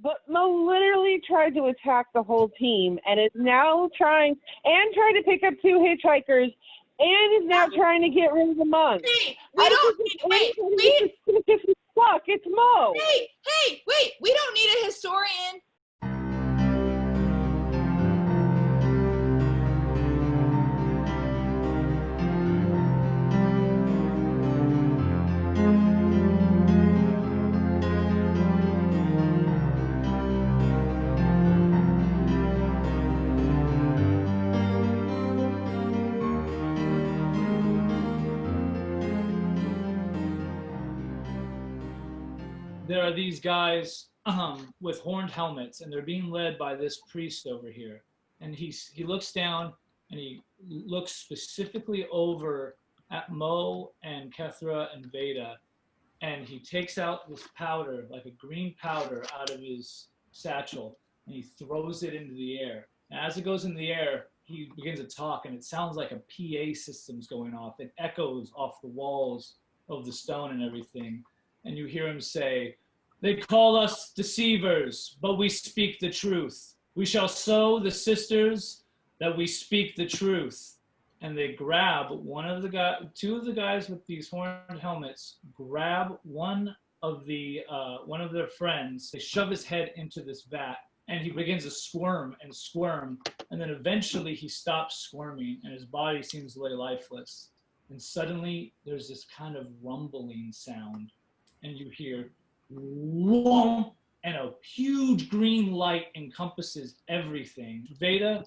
But Mo literally tried to attack the whole team and is now trying to pick up 2 hitchhikers and is now trying to get rid of the monk. Hey, Fuck, it's Mo. Hey, wait, we don't need a historian. There are these guys with horned helmets, and they're being led by this priest over here. And he looks down, and he looks specifically over at Mo and Kethra and Veda, and he takes out this powder, like a green powder, out of his satchel, and he throws it into the air. And as it goes in the air, he begins to talk, and it sounds like a PA system's going off. It echoes off the walls of the stone and everything. And you hear him say, "They call us deceivers, but we speak the truth. We shall show the sisters that we speak the truth." And they grab two of the guys with these horned helmets, grab one of their friends. They shove his head into this vat, and he begins to squirm and squirm. And then eventually he stops squirming, and his body seems to lay lifeless. And suddenly there's this kind of rumbling sound. And you hear, whoom, and a huge green light encompasses everything. Veda,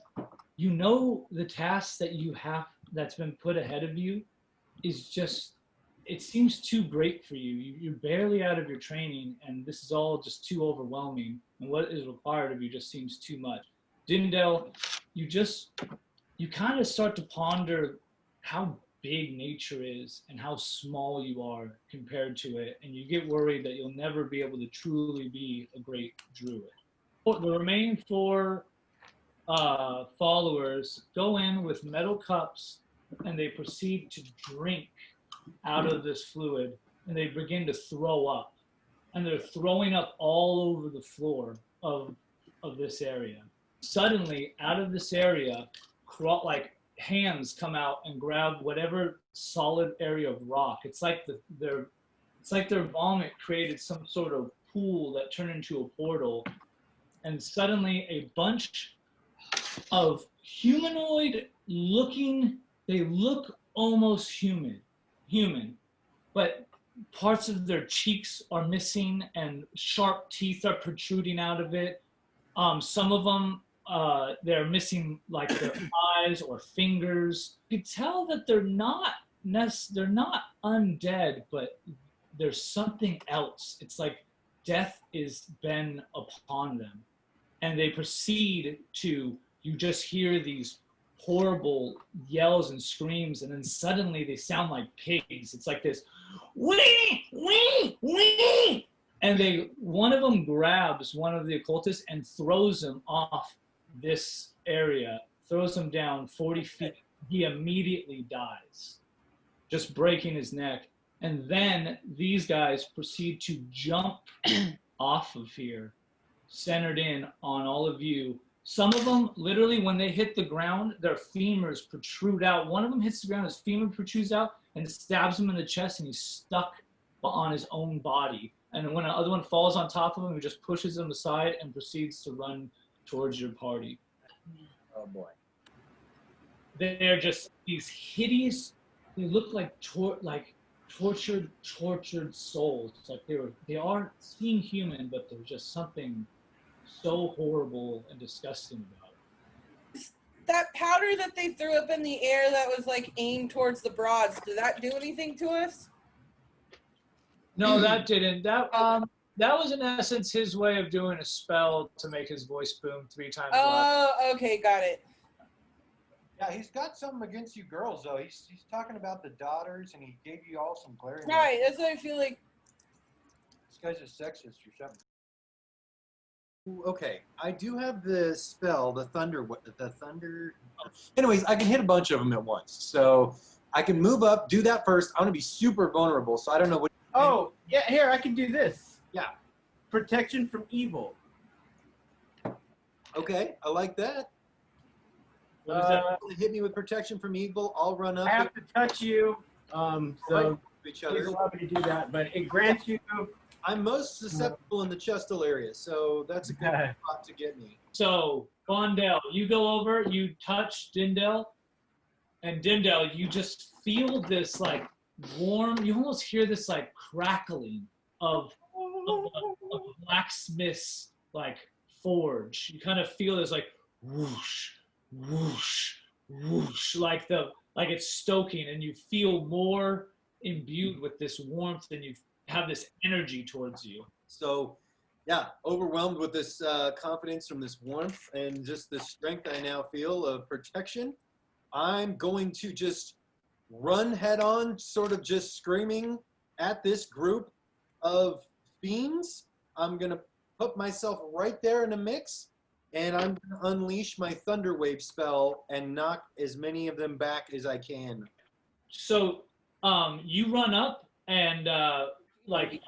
you know the task that you have that's been put ahead of you is just, it seems too great for you. You're barely out of your training, and this is all just too overwhelming. And what is required of you just seems too much. Dindel, you kind of start to ponder how big nature is and how small you are compared to it, and you get worried that you'll never be able to truly be a great druid. The remaining 4 followers go in with metal cups, and they proceed to drink out of this fluid, and they begin to throw up, and they're throwing up all over the floor of this area. Suddenly, out of this area, hands come out and grab whatever solid area of rock. It's like their vomit created some sort of pool that turned into a portal, and suddenly a bunch of humanoid looking, they look almost human, but parts of their cheeks are missing and sharp teeth are protruding out of it. Some of them, they're missing like their eyes or fingers. You can tell that they're not undead, but there's something else. It's like death is been upon them. And they proceed to, you just hear these horrible yells and screams, and then suddenly they sound like pigs. It's like this, wee, wee, wee. And one of them grabs one of the occultists and throws him off this area, throws him down 40 feet. He immediately dies, just breaking his neck. And then these guys proceed to jump off of here, centered in on all of you. Some of them, literally, when they hit the ground, their femurs protrude out. One of them hits the ground, his femur protrudes out, and stabs him in the chest, and he's stuck on his own body. And when another one falls on top of him, he just pushes him aside and proceeds to run towards your party. Oh boy. They're just these hideous, they look like tortured souls. Like they are seem human, but there's just something so horrible and disgusting about it. That powder that they threw up in the air that was like aimed towards the broads, did that do anything to us? No, that didn't. That was in essence his way of doing a spell to make his voice boom 3 times louder. Oh, okay, got it. Yeah, he's got something against you girls, though. He's talking about the daughters, and he gave you all some glaring. Right, that's what I feel like. This guy's a sexist or something. Okay, I do have the spell, the thunder. Anyways, I can hit a bunch of them at once, so I can move up, do that first. I'm gonna be super vulnerable, so I don't know what. Oh, yeah, here, I can do this. Yeah. Protection from evil. Okay, I like that. What is that? Hit me with protection from evil. I'll run up I have to touch you, right so to each please other. allow me to do that. But it grants you. I'm most susceptible in the chestal area, so that's a good spot to get me. So, Bondell, you go over, you touch Dindel, and Dindel, you just feel this like warm, you almost hear this like crackling of a blacksmith's like forge. You kind of feel this like whoosh, whoosh, whoosh, like it's stoking, and you feel more imbued with this warmth, and you have this energy towards you. So, yeah, overwhelmed with this confidence from this warmth and just the strength I now feel of protection, I'm going to just run head on, sort of just screaming at this group of fiends. I'm going to put myself right there in a mix, and I'm going to unleash my Thunder Wave spell and knock as many of them back as I can. So you run up and like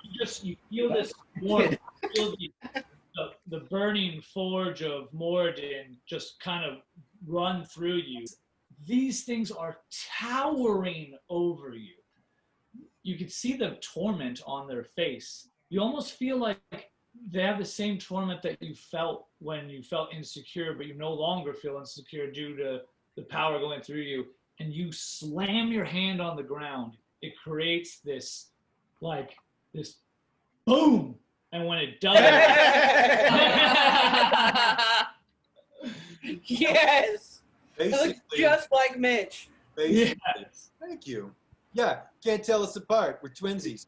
you feel this warmth, you feel the burning forge of Moradin just kind of run through you. These things are towering over you. You can see the torment on their face. You almost feel like they have the same torment that you felt when you felt insecure, but you no longer feel insecure due to the power going through you. And you slam your hand on the ground. It creates this boom. And when it does, Yes. It looks Basically, just like Mitch. basically. yes. Thank you. Yeah, can't tell us apart. We're twinsies.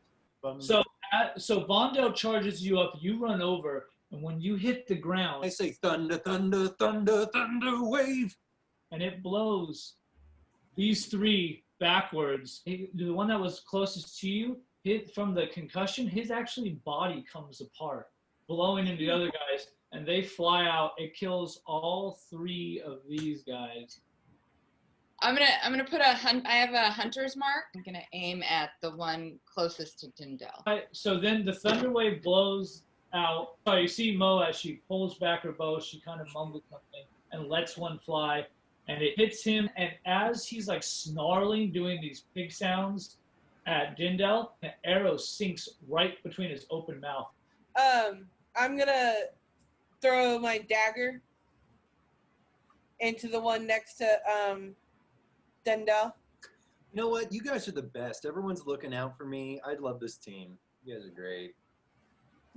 So Bondo charges you up. You run over, and when you hit the ground, I say thunder, thunder, thunder, thunder wave. and it blows these three backwards. The one that was closest to you, hit from the concussion, his actually body comes apart, blowing into the other guys, and they fly out. It kills all three of these guys. I'm gonna put I have a hunter's mark. I'm gonna aim at the one closest to Dindel. So then the thunder wave blows out. So you see Mo as she pulls back her bow, she kind of mumbles something and lets one fly, and it hits him. And as he's like snarling, doing these pig sounds at Dindel, an arrow sinks right between his open mouth. I'm gonna throw my dagger into the one next to Dendel. You know what? You guys are the best. Everyone's looking out for me. I love this team. You guys are great.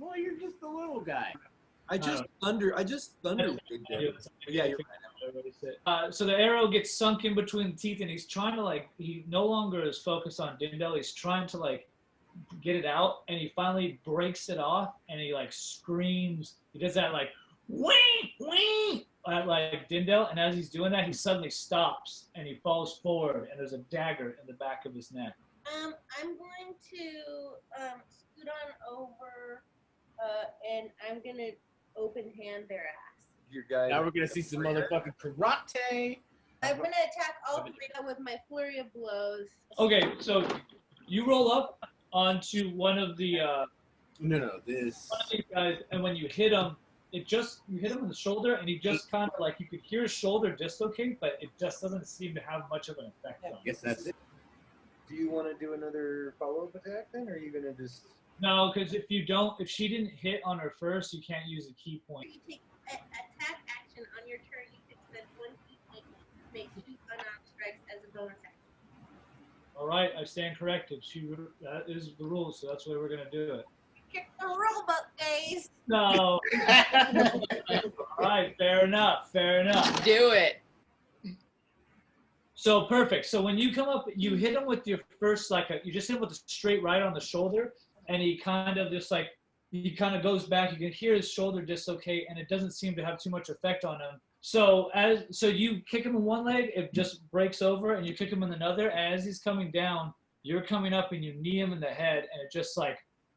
Well, you're just a little guy. I just thunder waved them. Yeah, you're right. So the arrow gets sunk in between the teeth, and he's trying to he no longer is focused on Dindel. He's trying to get it out, and he finally breaks it off, and he screams. He does that wing, wing, like Dindel, and as he's doing that, he suddenly stops, and he falls forward, and there's a dagger in the back of his neck. I'm going to scoot on over, and I'm gonna open hand their ass. Your guy. Now we're gonna see some motherfucking karate. I'm gonna attack all three of them with my flurry of blows. Okay, so you roll up onto one of the This. one of these guys, and when you hit him, you hit him in the shoulder, and he just kind of you could hear his shoulder dislocate, but it just doesn't seem to have much of an effect on him. Guess that's it. Do you want to do another follow-up attack then, or are you gonna just? No, because if she didn't hit on her first, you can't use a key point. You take attack action on your turn. You can spend one key point to make 2 unarmed strikes as a bonus action. All right, I stand corrected. That is the rule, so that's the way we're gonna do it. Kick the rule book, guys. No. All right, fair enough. Do it. So perfect. So when you come up, you hit him with your first you just hit him with a straight right on the shoulder, and he kind of just he kind of goes back. You can hear his shoulder dislocate, and it doesn't seem to have too much effect on him. So you kick him in one leg, it just breaks over, and you kick him in another. As he's coming down, you're coming up, and you knee him in the head, and it just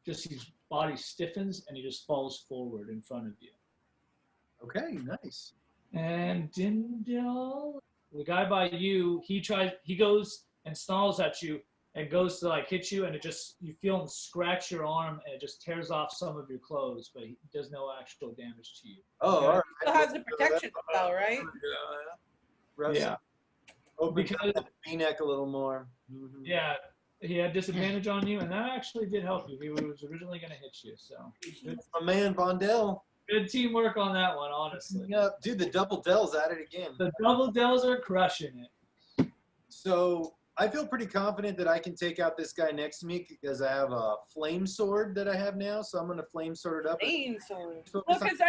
his body stiffens, and he just falls forward in front of you. Okay, nice. And Dindel, the guy by you, he goes and snarls at you, and goes to like hit you, and you feel him scratch your arm, and it just tears off some of your clothes, but he does no actual damage to you. Oh, Okay? all right. Still has the protection spell, right? Russ, Yeah. opens up Because- that V-neck a little more. Mhm. Yeah, he had disadvantage on you, and that actually did help you. He was originally going to hit you, so My man Vondell. good teamwork on that one, honestly. Yep, dude, the double Dells at it again. The double dells are crushing it. So I feel pretty confident that I can take out this guy next to me because I have a flame sword that I have now. So I'm gonna flame sword it up. Main sword. Focus Well, on- because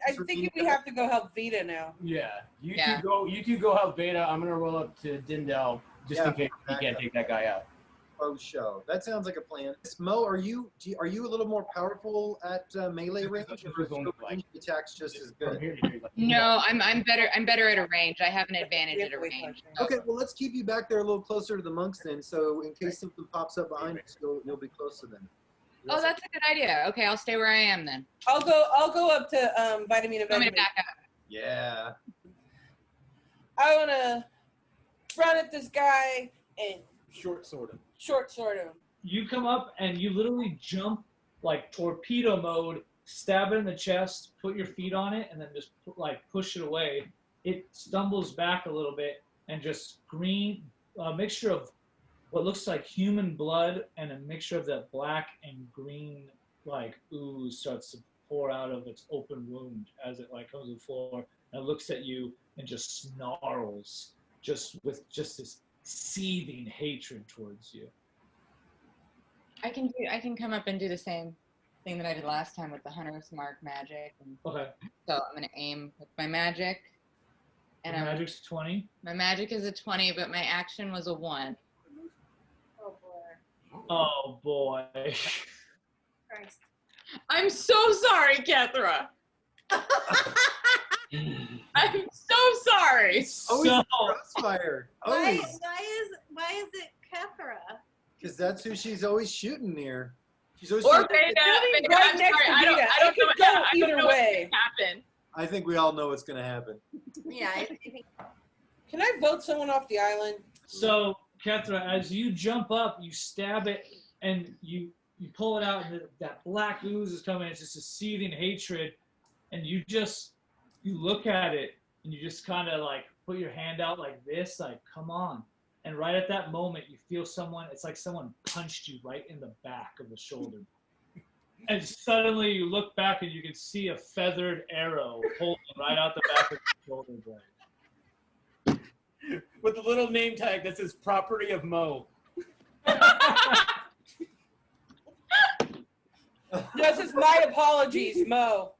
I'm thinking we have to go help Vita now. Yeah. You Yeah. two go help Beta. I'm gonna roll up to Dindel just Yeah, in case he can't take that guy out. Oh, show. That sounds like a plan. Mo, are you a little more powerful at melee range, or is your range attacks just as From good? here to here, like- No, I'm better. I'm better at a range. I have an advantage at a range. Okay, well let's keep you back there a little closer to the monks then, so in case something pops up behind us, you'll be close to them. Oh, that's a good idea. Okay, I'll stay where I am then. I'll go up to Vitamin Want me to Avengement. back up? Yeah. I wanna run at this guy and Short sword him. short sword him. You come up and you literally jump like torpedo mode, stab it in the chest, put your feet on it, and then just push it away. It stumbles back a little bit, and just green mixture of what looks like human blood and a mixture of that black and green like ooze starts to pour out of its open wound as it like comes to the floor and looks at you and just snarls, with this seething hatred towards you. I can come up and do the same thing that I did last time with the Hunter's Mark magic. And Okay. so I'm gonna aim with my magic. And Your magic's 20. my magic is a 20, but my action was a 1. Oh boy. Oh boy. Christ. I'm so sorry, Kethra. I'm so sorry. Always So, crossfire. Why Always. is it Kethra? Because that's who she's always shooting near. She's always Or shooting- Beta. Literally Beta, right I'm next sorry. to I don't Vita. know. It could go I don't either know what's way. gonna happen. I think we all know what's going to happen. Yeah, I think Can I vote someone off the island? so Kethra, as you jump up, you stab it, and you pull it out, and that black ooze is coming. It's just a seething hatred, and you look at it, and you just kind of like put your hand out like this, like come on. And right at that moment, you feel it's like someone punched you right in the back of the shoulder. And suddenly you look back and you can see a feathered arrow holding right out the back of the shoulder blade. With a little name tag that says property of Mo. This is my apologies, Mo.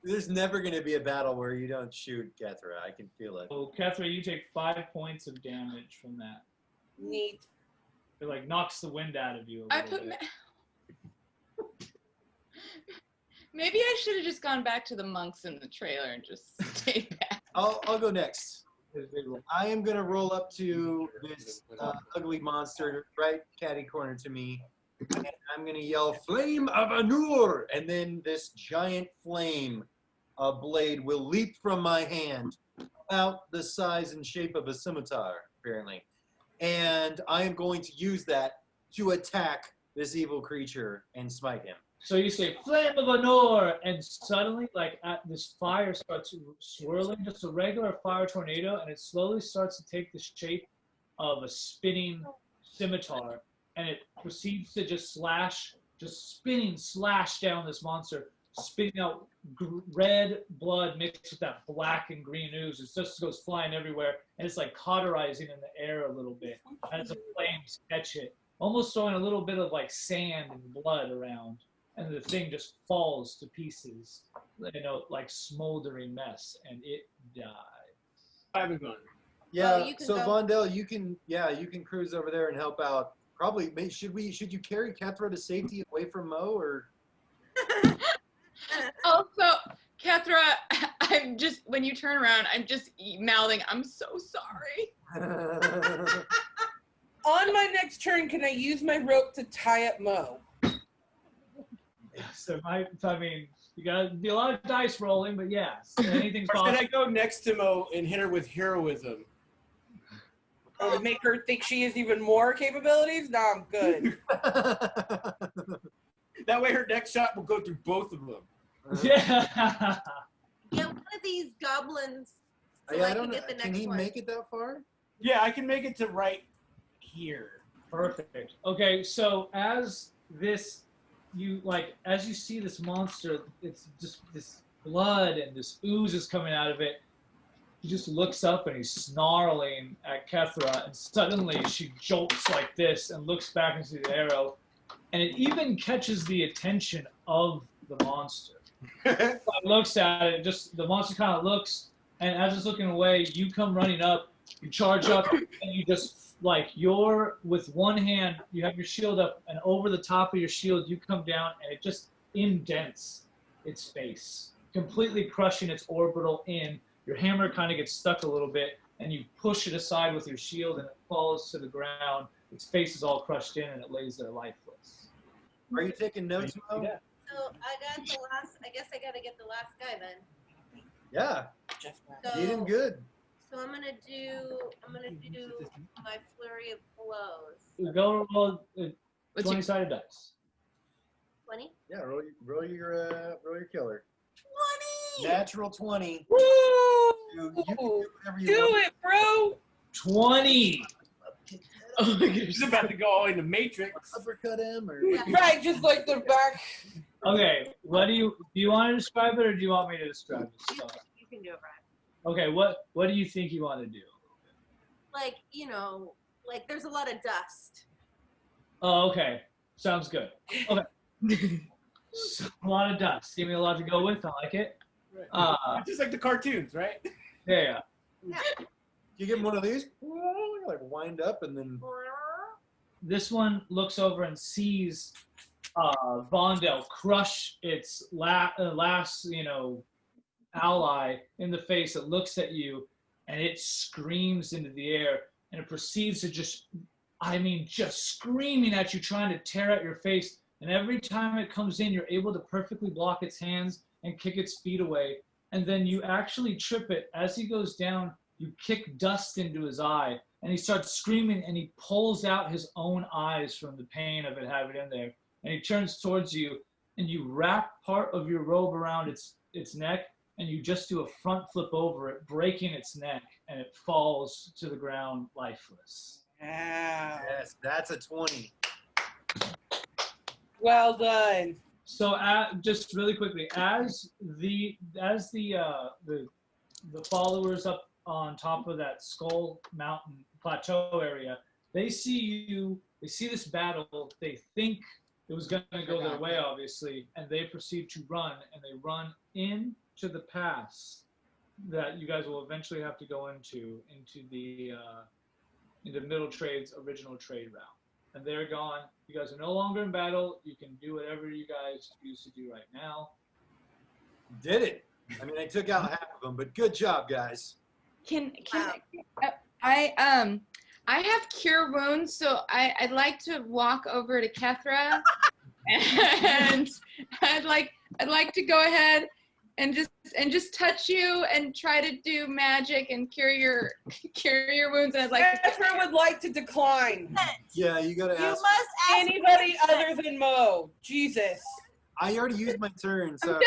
There's never going to be a battle where you don't shoot Kethra. I can feel it. So, Kethra, you take 5 points of damage from that. Neat. It like knocks the wind out of you. I put. Maybe I should have just gone back to the monks in the trailer and just stayed back. I'll go next. I am going to roll up to this ugly monster right catty corner to me. And I'm going to yell, Flame of Anur! And then this giant flame blade will leap from my hand, about the size and shape of a scimitar, apparently. And I am going to use that to attack this evil creature and smite him. So you say Flame of Anur, and suddenly, this fire starts swirling, just a regular fire tornado, and it slowly starts to take the shape of a spinning scimitar, and it proceeds to just slash down this monster, spitting out red blood mixed with that black and green ooze. It just goes flying everywhere, and it's like cauterizing in the air a little bit as the flames catch it, almost throwing a little bit of like sand and blood around. And the thing just falls to pieces, like smoldering mess, and it dies. I haven't gone. Yeah, you can so go. Vondell, you can cruise over there and help out. Probably, should you carry Kethra to safety away from Mo, or? Also, Kethra, when you turn around, I'm just mouthing, I'm so sorry. On my next turn, can I use my rope to tie up Mo? So you gotta do a lot of dice rolling, but yes, anything's Or should possible. I go next to Mo and hit her with heroism? Or to make her think she has even more capabilities? No, I'm good. That way her next shot will go through both of them. Yeah. Get one of these goblins so Yeah, I I can don't know. get the Can next he one. make it that far? Yeah, I can make it to right here. Perfect. Okay, so as you see this monster, it's just this blood and this ooze is coming out of it. He just looks up and he's snarling at Kethra, and suddenly she jolts like this and looks back into the arrow, and it even catches the attention of the monster. It looks at it, just the monster kind of looks, and as it's looking away, you come running up, you charge up, and you just you're with one hand, you have your shield up, and over the top of your shield, you come down, and it just indents its face, completely crushing its orbital in. Your hammer kind of gets stuck a little bit, and you push it aside with your shield, and it falls to the ground. Its face is all crushed in, and it lays there lifeless. Are you taking notes, Mo? Yeah. So I got the last. I guess I gotta get the last guy then. Yeah, So, you did good. So I'm gonna do my flurry of blows. Go roll a 20-sided dice. 20. Yeah, roll your killer. 20. Natural 20. Woo! You can do whatever you Do want. it, bro! 20. He's about to go into Matrix. Uppercut him or Right, just like the back. Okay, what do you want to describe it, or do you want me to describe the stuff? You can do it, Brian. Okay, what do you think you want to do? Like there's a lot of dust. Oh, okay, sounds good. Okay, so, a lot of dust. Give me a lot to go with. I like it. Just like the cartoons, right? Yeah. you give him one of these, like wind up and then. This one looks over and sees Vondel crush its last, ally in the face. It looks at you, and it screams into the air, and it proceeds to just screaming at you, trying to tear at your face. And every time it comes in, you're able to perfectly block its hands and kick its feet away. And then you actually trip it. As he goes down, you kick dust into his eye, and he starts screaming, and he pulls out his own eyes from the pain of it having it in there. And he turns towards you, and you wrap part of your robe around its neck, and you just do a front flip over it, breaking its neck, and it falls to the ground lifeless. Yeah. Yes, that's a 20. Well done. So, just really quickly, as the followers up on top of that Skull Mountain plateau area, they see you. They see this battle. They think it was going to go their way, obviously, and they proceed to run, and they run into the pass that you guys will eventually have to go into the Middle Trade's original trade route. And they're gone. You guys are no longer in battle. You can do whatever you guys choose to do right now. Did it. I mean, I took out half of them, but good job, guys. I have cure wounds, so I'd like to walk over to Kethra, and I'd like to go ahead and just touch you and try to do magic and cure your wounds. And I'd like Kethra would like to decline. Yeah, you gotta You ask. must ask Anybody other than Mo. Jesus. I already used my turn, so.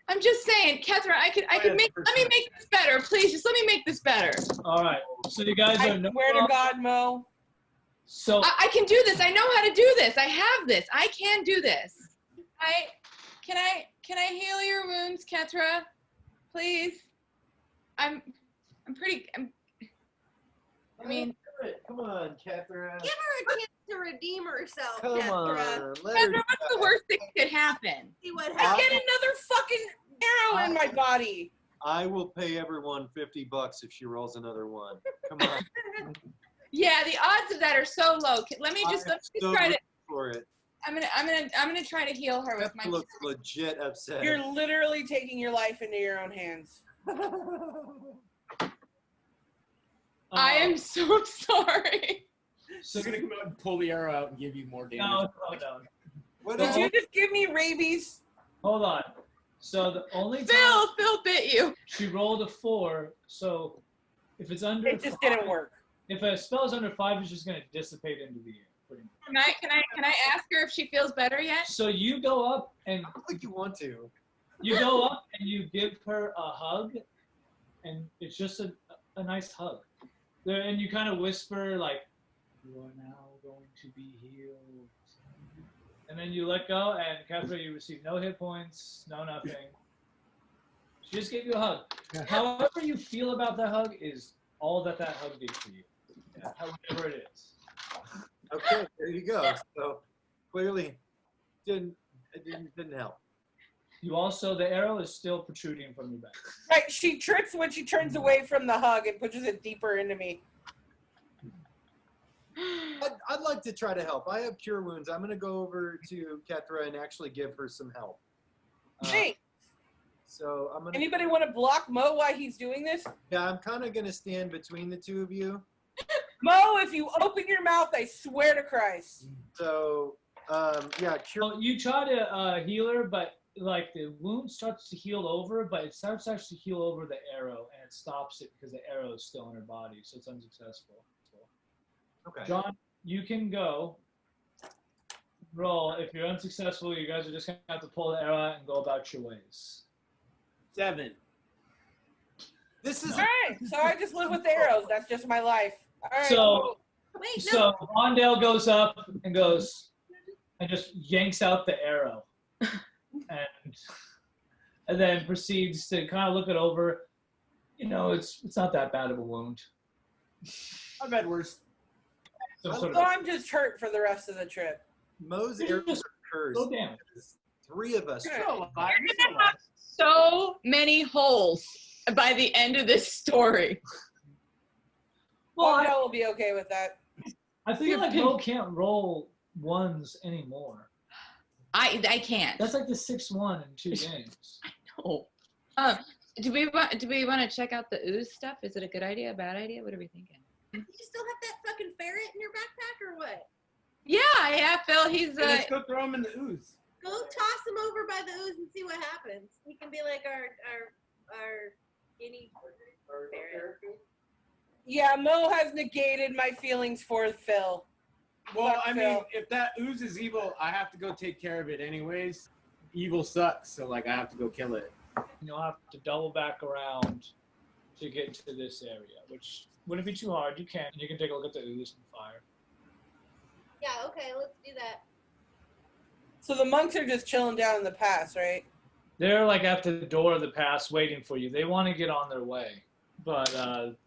I'm just saying, Kethra, let me make this better, please. Just let me make this better. All right. So you guys I are no swear to God, Mo. So I can do this. I know how to do this. I have this. I can do this. Can I heal your wounds, Kethra? Please. I mean, Come on, Catherine. Give her a chance to redeem herself, Come Kethra. on. Let Kethra, her what's the worst that could happen? See what I happens. get another fucking arrow in my body. I will pay everyone $50 if she rolls another one. Come on. Yeah, the odds of that are so low. Let me just try to. For it. I'm gonna try to heal her with my. Looks legit upset. You're literally taking your life into your own hands. I am so sorry. So She's gonna come out and pull the arrow out and give you more damage. no. What Did else? you just give me rabies? Hold on. So the only time Phil bit you. she rolled a 4, so if it's under It just didn't work. If a spell is under 5, it's just going to dissipate into the air. Pretty much. Can I ask her if she feels better yet? So you go up and I don't think you want to. you go up and you give her a hug, and it's just a nice hug. There, and you kind of whisper like, "You are now going to be healed." And then you let go, and Catherine, you receive no hit points, no nothing. She just gave you a hug. However you feel about that hug is all that hug did for you. Yeah, however it is. Okay, there you go. So clearly, it didn't help. You also, the arrow is still protruding from your back. Right, she trips when she turns away from the hug and pushes it deeper into me. I'd like to try to help. I have cure wounds. I'm going to go over to Kethra and actually give her some help. Hey, So I'm going to. anybody want to block Mo while he's doing this? Yeah, I'm kind of going to stand between the two of you. Mo, if you open your mouth, I swear to Christ. So, yeah, cure. Well, you try to heal her, but like the wound starts to heal over, but it starts to actually heal over the arrow, and it stops it because the arrow is still in her body, so it's unsuccessful. Okay. John, you can go roll. If you're unsuccessful, you guys are just gonna have to pull the arrow out and go about your ways. 7. This is. All right, so I just live with arrows. That's just my life. All right. So, Wait, no. so Rondale goes up and goes and just yanks out the arrow, and then proceeds to kind of look it over. You know, it's not that bad of a wound. I've had worse. Some So sort of, I'm just hurt for the rest of the trip. Mo's arrows are cursed. slow down. There's 3 of us. You're You're still alive. You're still alive. So many holes by the end of this story. Well, Well, will be okay with that. I feel like Mo can't roll ones anymore. I can't. That's like the 6-1 in 2 games. No. Do we want to check out the ooze stuff? Is it a good idea, a bad idea? What are we thinking? You still have that fucking ferret in your backpack or what? Yeah, Phil. He's Let's go throw him in the ooze. Go toss him over by the ooze and see what happens. He can be like our guinea ferret. Yeah, Mo has negated my feelings for Phil. Well, Fuck I mean, Phil. if that ooze is evil, I have to go take care of it anyways. Evil sucks, so like I have to go kill it. You'll have to double back around to get to this area, which wouldn't be too hard. You can. You can take a look at the ooze and fire. Yeah, okay, let's do that. So the monks are just chilling down in the pass, right? They're like at the door of the pass waiting for you. They want to get on their way, but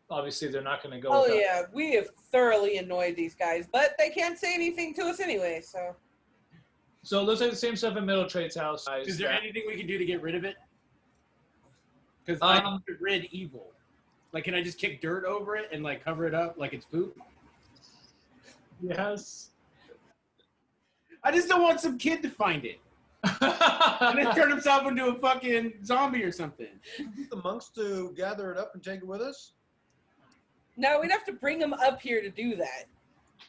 obviously they're not going to go. Oh without- yeah, we have thoroughly annoyed these guys, but they can't say anything to us anyway, so. So it looks like the same stuff in Middle Trade's house. Is there anything we can do to get rid of it? Because I need to rid evil. Like, can I just kick dirt over it and like cover it up like it's poop? Yes. I just don't want some kid to find it and then turn himself into a fucking zombie or something. Get the monks to gather it up and take it with us. No, we'd have to bring them up here to do that.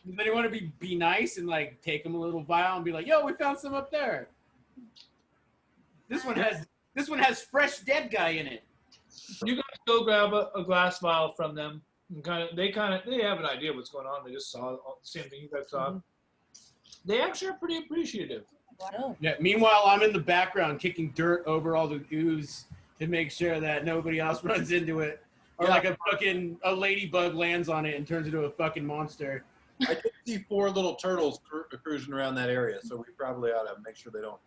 Does anyone want to be nice and like take him a little vial and be like, "Yo, we found some up there. This one has fresh dead guy in it." You guys go grab a glass vial from them. And they have an idea what's going on. They just saw the same thing you guys saw. They actually are pretty appreciative. Wow. Yeah. Meanwhile, I'm in the background kicking dirt over all the ooze to make sure that nobody else runs into it, or like a ladybug lands on it and turns into a fucking monster. I did see 4 little turtles cruising around that area, so we probably ought to make sure they don't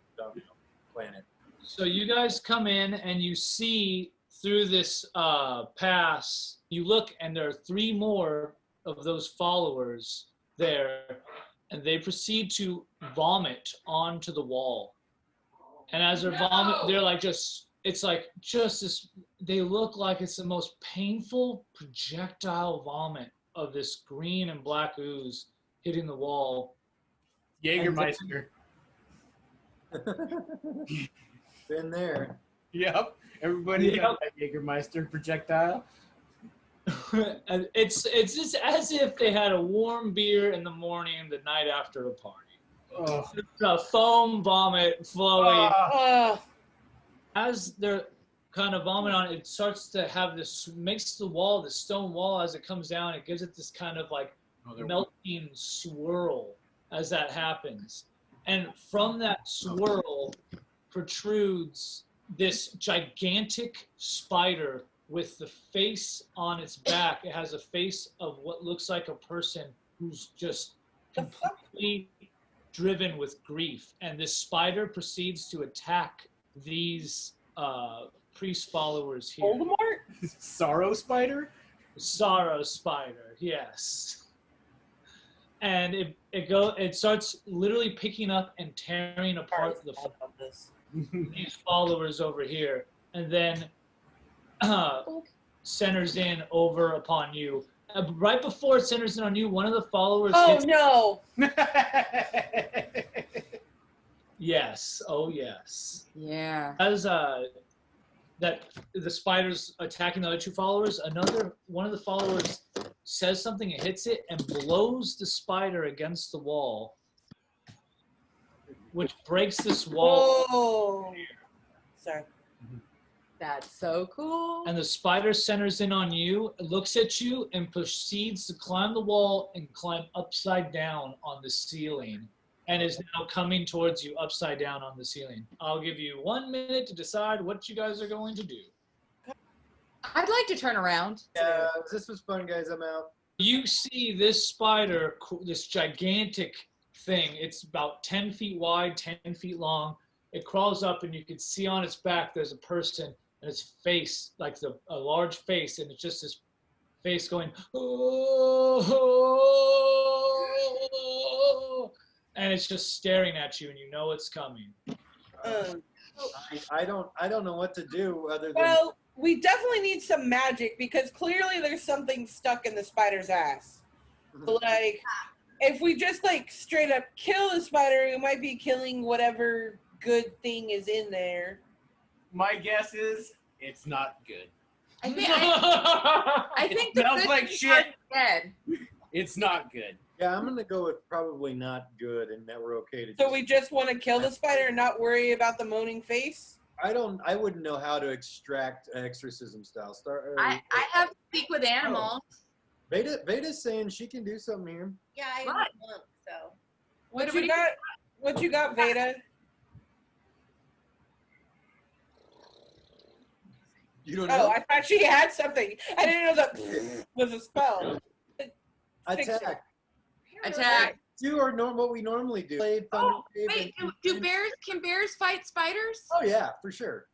plan it. So you guys come in and you see through this pass, you look and there are 3 more of those followers there, and they proceed to vomit onto the wall. And as they're they're like it's like just this, they look like it's the most painful projectile vomit of this green and black ooze hitting the wall. Jägermeister. Been there. Yep. Everybody got that Jägermeister projectile. And it's just as if they had a warm beer in the morning the night after a party. Oh. It's a foam vomit flowing. Oh, As they're kind of vomit on it, it starts to have this, makes the wall, the stone wall, as it comes down, it gives it this kind of like melting swirl as that happens. And from that swirl protrudes this gigantic spider with the face on its back. It has a face of what looks like a person who's just completely driven with grief. And this spider proceeds to attack these priest followers here. Voldemort? Sorrow spider? Sorrow spider, yes. And it starts literally picking up and tearing apart these followers over here, and then centers in over upon you. Right before it centers in on you, one of the followers. Oh no! Yes. Oh yes. Yeah. As that the spider's attacking the other two followers, one of the followers says something, it hits it and blows the spider against the wall, which breaks this wall. Oh, sorry. That's so cool. And the spider centers in on you, looks at you, and proceeds to climb the wall and climb upside down on the ceiling, and is now coming towards you upside down on the ceiling. I'll give you 1 minute to decide what you guys are going to do. I'd like to turn around. Yeah, this was fun, guys. I'm out. You see this spider, this gigantic thing. It's about 10 feet wide, 10 feet long. It crawls up, and you can see on its back there's a person, and its face, like a large face, and it's just this face going, oh, and it's just staring at you, and you know it's coming. I don't know what to do other than. Well, we definitely need some magic because clearly there's something stuck in the spider's ass. But like, if we just like straight up kill the spider, we might be killing whatever good thing is in there. My guess is it's not good. I think the smells good like things shit. are dead. It's not good. Yeah, I'm gonna go with probably not good, and that we're okay to. So we just want to kill the spider and not worry about the moaning face? I wouldn't know how to extract exorcism style. I have to speak with animals. Veta's saying she can do something here. Yeah, I have a monk, so. What you got, Veta? You don't know? Oh, I thought she had something. I didn't know that was a spell. Attack. Attack. Do or what we normally do. Blade, Oh, Thunder wait, Wave, can bears fight spiders? Oh yeah, for sure.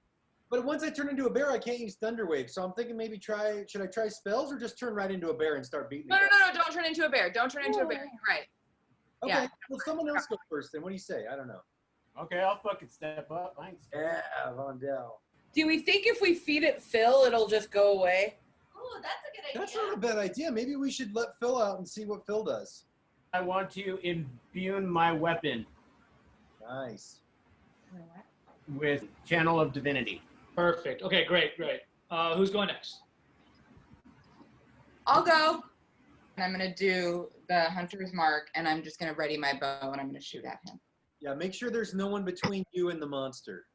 But once I turn into a bear, I can't use Thunder Wave. So I'm thinking maybe should I try spells or just turn right into a bear and start beating No, it? don't turn into a bear. Don't turn into a bear. You're right. Okay, Yeah. well someone else go first then. What do you say? I don't know. Okay, I'll fucking step up. I ain't scared. Yeah, Vondell. Do we think if we feed it Phil, it'll just go away? Oh, that's a good idea. That's not a bad idea. Maybe we should let Phil out and see what Phil does. I want to imbue my weapon Nice. with Channel of Divinity. Perfect. Okay, great. Who's going next? I'll go. And I'm going to do the hunter's mark, and I'm just going to ready my bow, and I'm going to shoot at him. Yeah, make sure there's no one between you and the monster.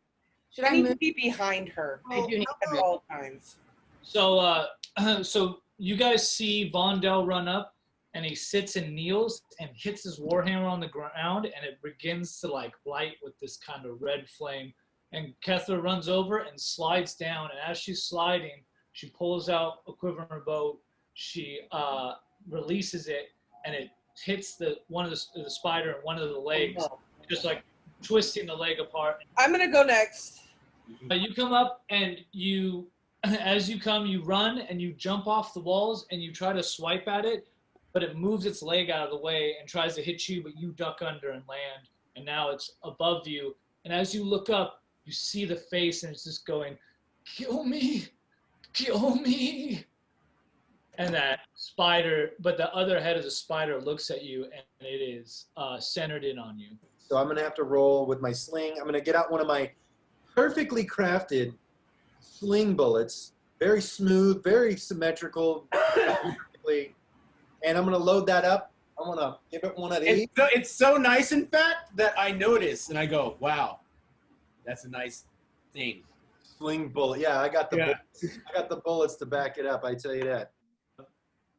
Should I I need to move? be behind her I do need to at move. all times. So, so you guys see Vondell run up, and he sits and kneels and hits his warhammer on the ground, and it begins to like light with this kind of red flame. And Kethra runs over and slides down, and as she's sliding, she pulls out a quiver in her bow. She releases it, and it hits one of the spider and one of the legs, just like twisting the leg apart. I'm gonna go next. You come up, and as you come, you run and you jump off the walls and you try to swipe at it, but it moves its leg out of the way and tries to hit you, but you duck under and land, and now it's above you. And as you look up, you see the face, and it's just going, "Kill me, kill me." And that spider, but the other head of the spider looks at you, and it is centered in on you. So I'm gonna have to roll with my sling. I'm gonna get out one of my perfectly crafted sling bullets, very smooth, very symmetrical, and I'm gonna load that up. I'm gonna give it one of these. It's so nice, in fact, that I notice and I go, wow, that's a nice thing. Swing bullet. Yeah, I got the Yeah. bullets. I got the bullets to back it up. I tell you that.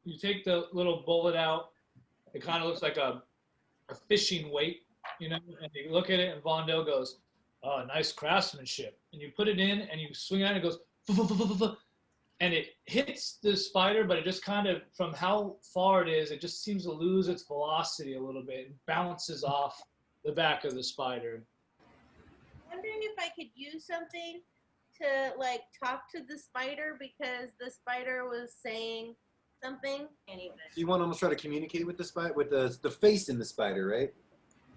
You take the little bullet out. It kind of looks like a fishing weight, you know, and you look at it and Vondell goes, oh, nice craftsmanship. And you put it in and you swing it and it goes, "Fuh-fuh-fuh-fuh-fuh," and it hits the spider, but it just kind of, from how far it is, it just seems to lose its velocity a little bit and bounces off the back of the spider. I'm wondering if I could use something to like talk to the spider because the spider was saying something. Anyway. So you want to almost try to communicate with the spider, with the face in the spider, right?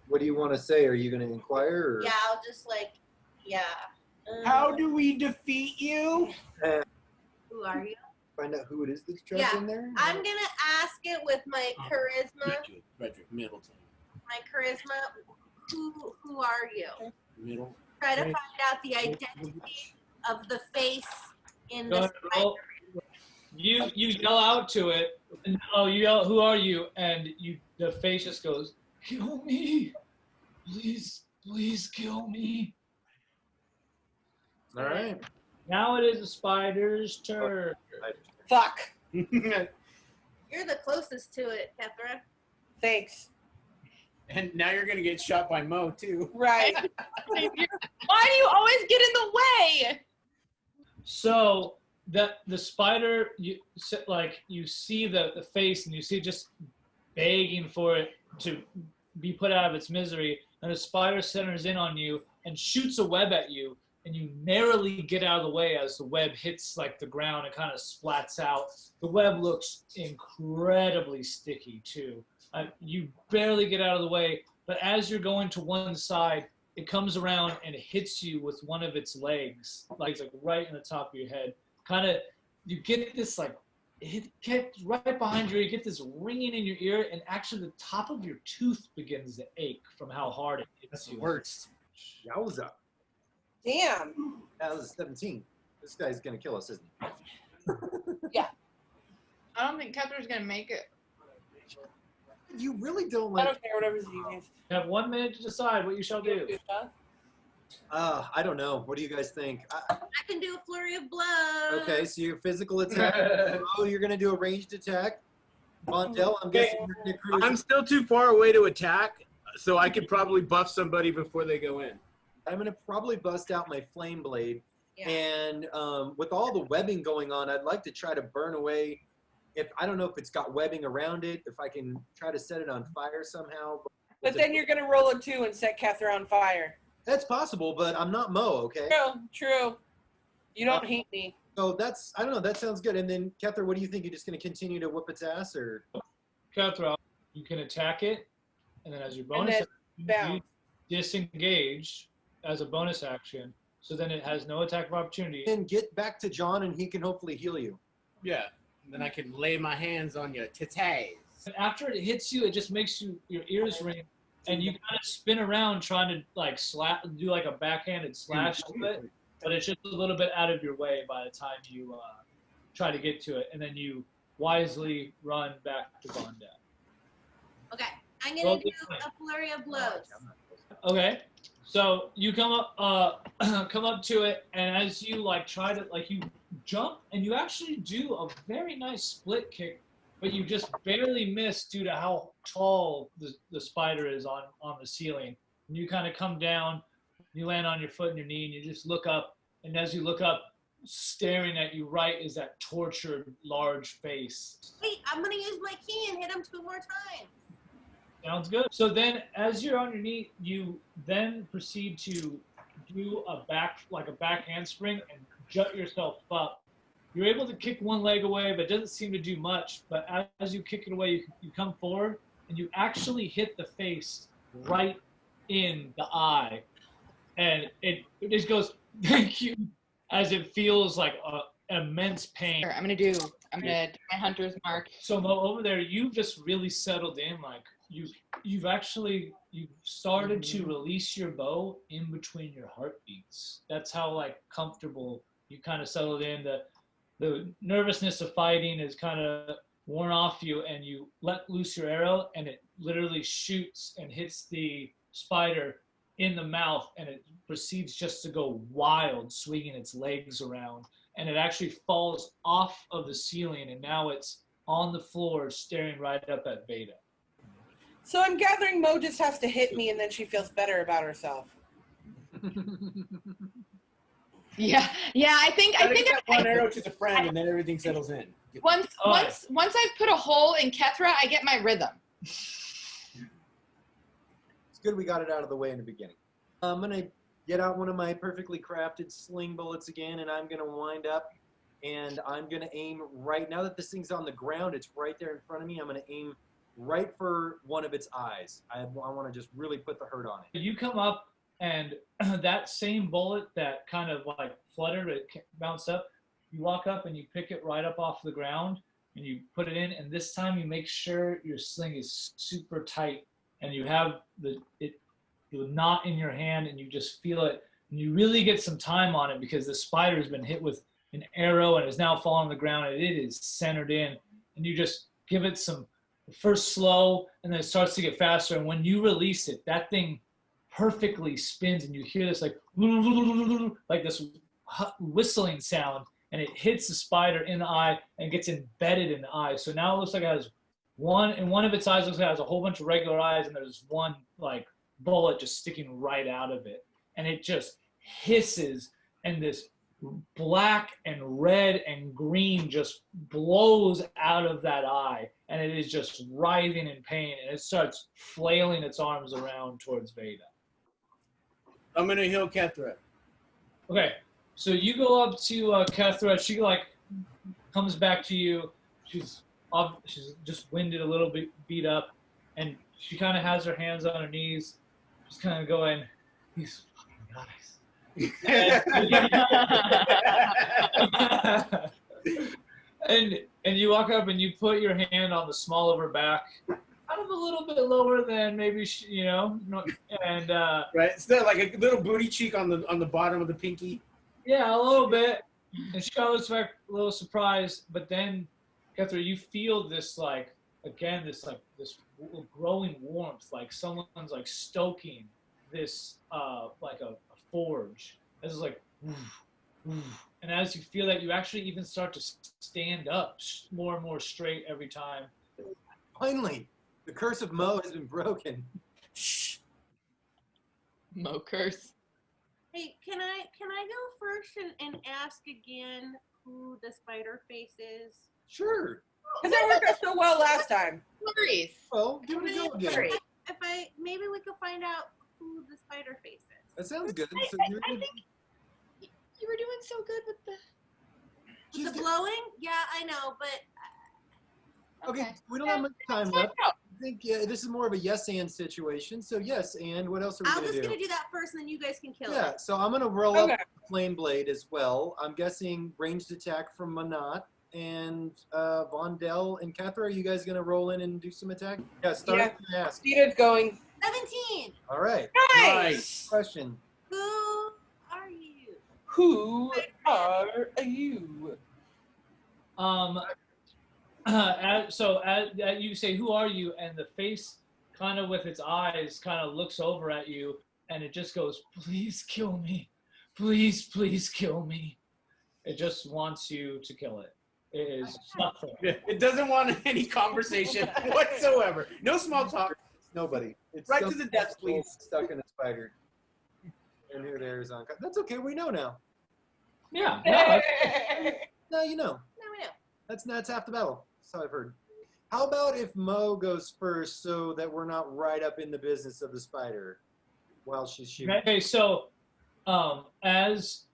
What do you want to say? Are you going to inquire? Or? Yeah, I'll just like, yeah. How do we defeat you? Who are you? Find out who it is that's trapped in there? I'm gonna ask it with my charisma. Frederick Middleton. My charisma. Who are you? Middle. Try to find out the identity of the face in the Go spider. ahead, roll. You yell out to it, and, oh, you yell, who are you? And the face just goes, kill me. Please, please kill me. All right. Now it is the spider's turn. Fuck. You're the closest to it, Kethra. Thanks. And now you're gonna get shot by Mo too. Right. Why do you always get in the way? So the spider, you see the face and you see it just begging for it to be put out of its misery, and the spider centers in on you and shoots a web at you, and you narrowly get out of the way as the web hits like the ground and kind of splats out. The web looks incredibly sticky too. You barely get out of the way, but as you're going to one side, it comes around and it hits you with one of its legs, like right in the top of your head. Kind of, you get this like, it gets right behind you. You get this ringing in your ear, and actually the top of your tooth begins to ache from how hard it hits That's the you. worst. Yowza. Damn. That was 17. This guy's going to kill us, isn't he? I don't think Ketra's gonna make it. You really don't I like. don't care, whatever's easiest. You have 1 minute to decide what you shall do. I don't know. What do you guys think? I can do a flurry of blows. Okay, so your physical attack. Oh, you're going to do a ranged attack. Vondell, I'm guessing you're going to cruise. I'm still too far away to attack, so I could probably buff somebody before they go in. I'm going to probably bust out my flame blade. Yeah. And with all the webbing going on, I'd like to try to burn away. I don't know if it's got webbing around it, if I can try to set it on fire somehow. But then you're going to roll a 2 and set Kethra on fire. That's possible, but I'm not Mo, okay? True. You don't hate me. So I don't know, that sounds good. And then, Kethra, what do you think? You're just going to continue to whoop its ass, or? Kethra, you can attack it, and then as your bonus then action, bounce. you disengage as a bonus action, so then it has no attack of opportunity. Then get back to John, and he can hopefully heal you. Yeah. Then I can lay my hands on your titties. And after it hits you, it just makes your ears ring, and you kind of spin around trying to like do like a backhanded slash to it, but it's just a little bit out of your way by the time you try to get to it, and then you wisely run back to Vondell. Okay, I'm gonna do a flurry of blows. Okay, so you come up to it, and as you try to you jump, and you actually do a very nice split kick, but you just barely miss due to how tall the spider is on the ceiling. And you kind of come down, you land on your foot and your knee, and you just look up, and as you look up, staring at you right is that tortured large face. Wait, I'm gonna use my key and hit him 2 more times. Sounds good. So then, as you're on your knee, you then proceed to do a back handspring and jut yourself up. You're able to kick one leg away, but it doesn't seem to do much. But as you kick it away, you come forward, and you actually hit the face right in the eye. And it just goes, thank you, as it feels like immense pain. I'm gonna do my hunter's mark. So Mo, over there, you've just really settled in. You've started to release your bow in between your heartbeats. That's how comfortable you kind of settled in. The nervousness of fighting is kind of worn off you, and you let loose your arrow, and it literally shoots and hits the spider in the mouth, and it proceeds just to go wild, swinging its legs around. And it actually falls off of the ceiling, and now it's on the floor staring right up at Veda. So I'm gathering Mo just has to hit me and then she feels better about herself. Yeah, I think that one arrow to the friend, and then everything settles in. once I've put a hole in Kethra, I get my rhythm. It's good we got it out of the way in the beginning. I'm going to get out one of my perfectly crafted sling bullets again, and I'm going to wind up, and I'm going to aim right, now that this thing's on the ground, it's right there in front of me, I'm going to aim right for one of its eyes. I want to just really put the hurt on it. You come up, and that same bullet that kind of like fluttered, it bounced up, you walk up and you pick it right up off the ground, and you put it in, and this time you make sure your sling is super tight, and you have the knot in your hand, and you just feel it, and you really get some time on it because the spider has been hit with an arrow and is now falling on the ground, and it is centered in, and you just give it some first slow, and then it starts to get faster, and when you release it, that thing perfectly spins, and you hear this like this whistling sound, and it hits the spider in the eye and gets embedded in the eye. So now it looks like it has one of its eyes looks like it has a whole bunch of regular eyes, and there's one like bullet just sticking right out of it, and it just hisses, and this black and red and green just blows out of that eye, and it is just writhing in pain, and it starts flailing its arms around towards Veda. I'm gonna heal Kethra. Okay, so you go up to Kethra. She like comes back to you. She's just winded, a little bit beat up, and she kind of has her hands on her knees, just kind of going, "These fucking guys." and you walk up and you put your hand on the small of her back, kind of a little bit lower than maybe and right, it's like a little booty cheek on the bottom of the pinky. Yeah, a little bit. And she kind of looks back a little surprised, but then, Kethra, you feel this like this growing warmth, like someone's like stoking this like a forge. This is like, and as you feel that, you actually even start to stand up more and more straight every time. Finally, the curse of Mo has been broken. Shh. Mo curse. Hey, can I go first and ask again who the spider face is? Sure. Because that worked out so well last time. Worries. Well, give it a go again. If maybe we could find out who the spider face is. That sounds good. So I think you were doing so good with the. The blowing? Yeah, I know, but okay. We don't have much time left. I think this is more of a yes and situation. So yes, and what else are we I'm gonna do? just gonna do that first, and then you guys can kill it. Yeah. So I'm gonna roll up the flame blade as well. I'm guessing ranged attack from Manat. And Vondell and Kethra, are you guys gonna roll in and do some attack? Yeah, start with the ask. Vita's going. 17. All right. Nice. Question. Who are you? Who are you? So you say, "Who are you?" and the face, kind of with its eyes, kind of looks over at you, and it just goes, "Please kill me, please kill me." It just wants you to kill it. It is suffering. It doesn't want any conversation whatsoever. No small talk. Nobody. It's right to the death, please. Stuck in a spider. And here there's on. That's okay. We know now. Yeah. No, you know. No, we know. That's half the battle. That's how I've heard. How about if Mo goes first, so that we're not right up in the business of the spider while she's shooting? Okay. So, as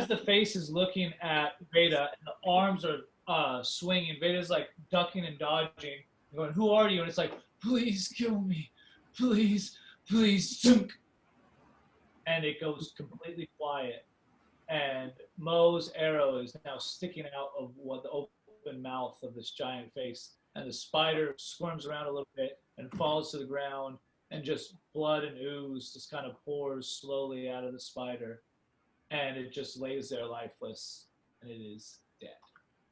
the face is looking at Veda and the arms are swinging, Veda's like ducking and dodging, going, "Who are you?" And it's like, "Please kill me, please." And it goes completely quiet, and Mo's arrow is now sticking out of the open mouth of this giant face, and the spider squirms around a little bit and falls to the ground, and just blood and ooze just kind of pours slowly out of the spider. And it just lays there lifeless, and it is dead.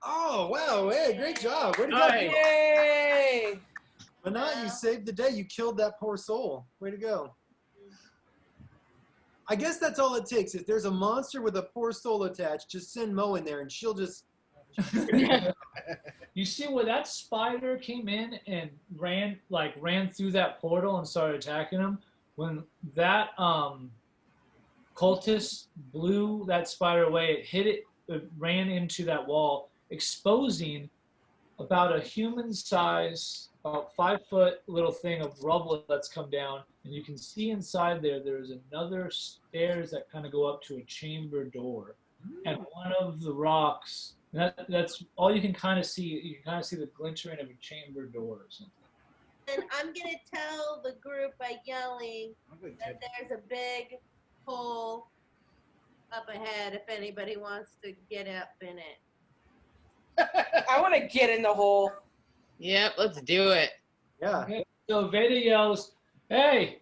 Oh, wow. Hey, great job. Way to go. Nice. Yay! But not, you saved the day. You killed that poor soul. Way to go. I guess that's all it takes. If there's a monster with a poor soul attached, just send Mo in there and she'll just... You see where that spider came in and ran through that portal and started attacking him? When that cultist blew that spider away, it hit it, it ran into that wall, exposing about a human size, about 5 foot little thing of rubble that's come down. And you can see inside there's another stairs that kind of go up to a chamber door. And one of the rocks, that's all you can kind of see. You can kind of see the glintering of a chamber door or something. And I'm going to tell the group by yelling that there's a big hole up ahead if anybody wants to get up in it. I want to get in the hole. Yep, let's do it. Yeah. Okay. So Veda yells, "Hey,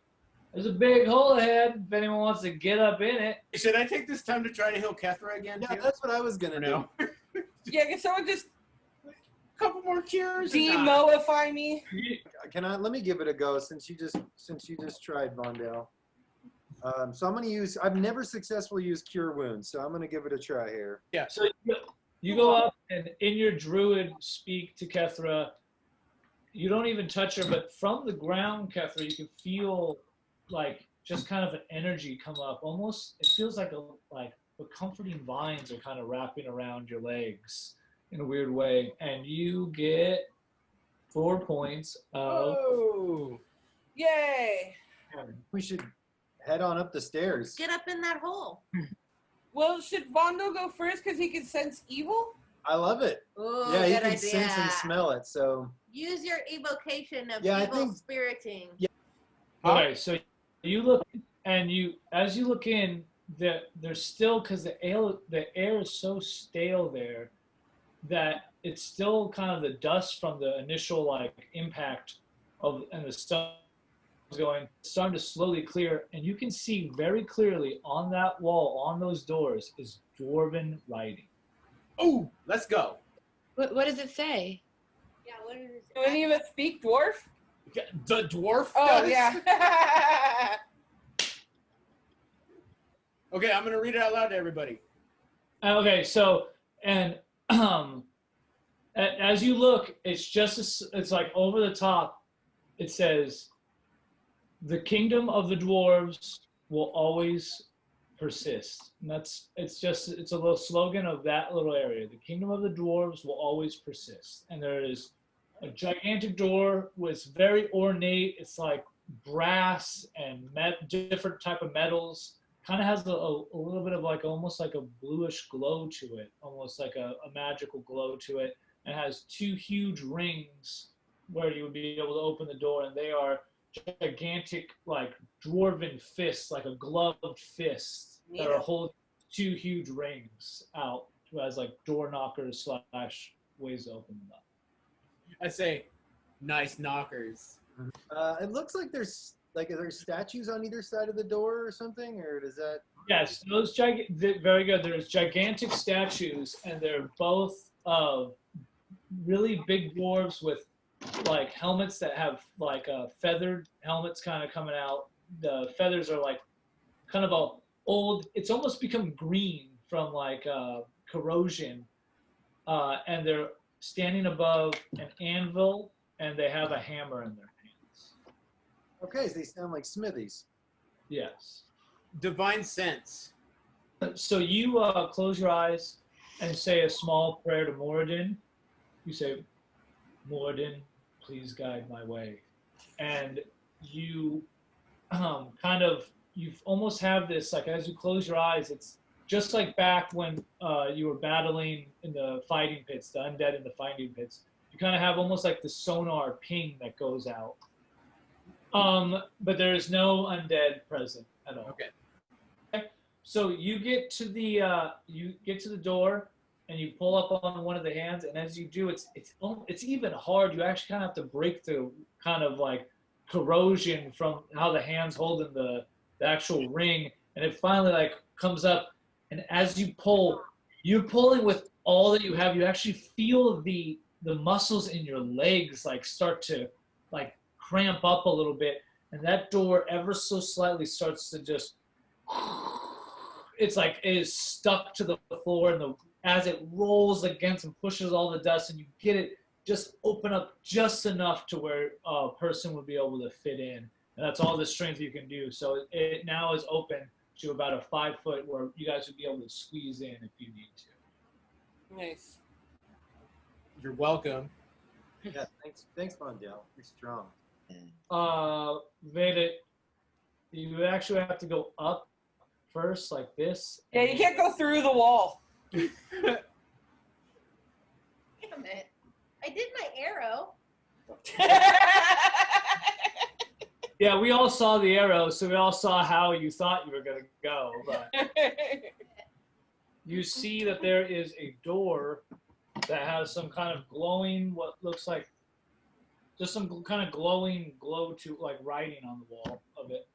there's a big hole ahead if anyone wants to get up in it." Should I take this time to try to heal Kethra again? Yeah, too? that's what I was going to do. No. Yeah, can someone just A couple more cures. demoify me? Let me give it a go since you just tried, Vondale. So I'm going to use, I've never successfully used Cure Wounds, so I'm going to give it a try here. Yeah. So you go up and in your druid speak to Kethra. You don't even touch her, but from the ground, Kethra, you can feel like just kind of an energy come up. Almost, it feels like the comforting vines are kind of wrapping around your legs in a weird way, and you get 4 points of. Oh. Yay! We should head on up the stairs. Get up in that hole. Well, should Vondo go first because he can sense evil? I love it. Ooh, Yeah, he good can idea. sense and smell it. So Use your evocation of Yeah, I evil think- spiriting. Okay, so you look, and as you look in, there's still, because the air is so stale there that it's still kind of the dust from the initial impact and the stuff starting to slowly clear, and you can see very clearly on that wall, on those doors, is dwarven writing. Oh, let's go. What does it say? Yeah, what is it? Do any of us speak dwarf? The dwarf. Oh, does? yeah. Okay, I'm gonna read it out loud to everybody. Okay, so and as you look, it's like over the top. It says, "The kingdom of the dwarves will always persist." And it's a little slogan of that little area. The kingdom of the dwarves will always persist. And there is a gigantic door with very ornate. It's like brass and different type of metals. Kind of has a little bit of almost like a bluish glow to it, almost like a magical glow to it. And has 2 huge rings where you would be able to open the door, and they are gigantic, dwarven fists, like a gloved fist, that are holding 2 huge rings out as door knockers / ways to open them up. I say, nice knockers. It looks like there's are there statues on either side of the door or something, or does that? Yes, those very good. There's gigantic statues, and they're both really big dwarves with helmets that have feathered helmets kind of coming out. The feathers are kind of old. It's almost become green from corrosion, and they're standing above an anvil, and they have a hammer in their hands. Okay, so they sound like smithies. Yes. Divine sense. So you close your eyes and say a small prayer to Moradin. You say, "Moradin, please guide my way." And you you almost have this, as you close your eyes, it's just like back when you were battling in the fighting pits, the undead in the fighting pits. You kind of have almost like the sonar ping that goes out. But there is no undead present at all. Okay. So you get to the door, and you pull up on one of the hands, and as you do, it's even hard. You actually kind of have to break the kind of corrosion from how the hand's holding the actual ring, and it finally comes up, and as you pull, you're pulling with all that you have. You actually feel the muscles in your legs start to like cramp up a little bit, and that door ever so slightly starts to just. It's like it is stuck to the floor, and as it rolls against and pushes all the dust, and you get it just open up just enough to where a person would be able to fit in, and that's all the strength you can do. So it now is open to about a 5 foot where you guys would be able to squeeze in if you need to. Nice. You're welcome. Yeah, thanks, Mondale. You're strong. Veda, you actually have to go up first, like this. Yeah, you can't go through the wall. Damn it. I did my arrow. Yeah, we all saw the arrow, so we all saw how you thought you were going to go. But you see that there is a door that has some kind of glowing, what looks like just some kind of glowing glow to like writing on the wall of it.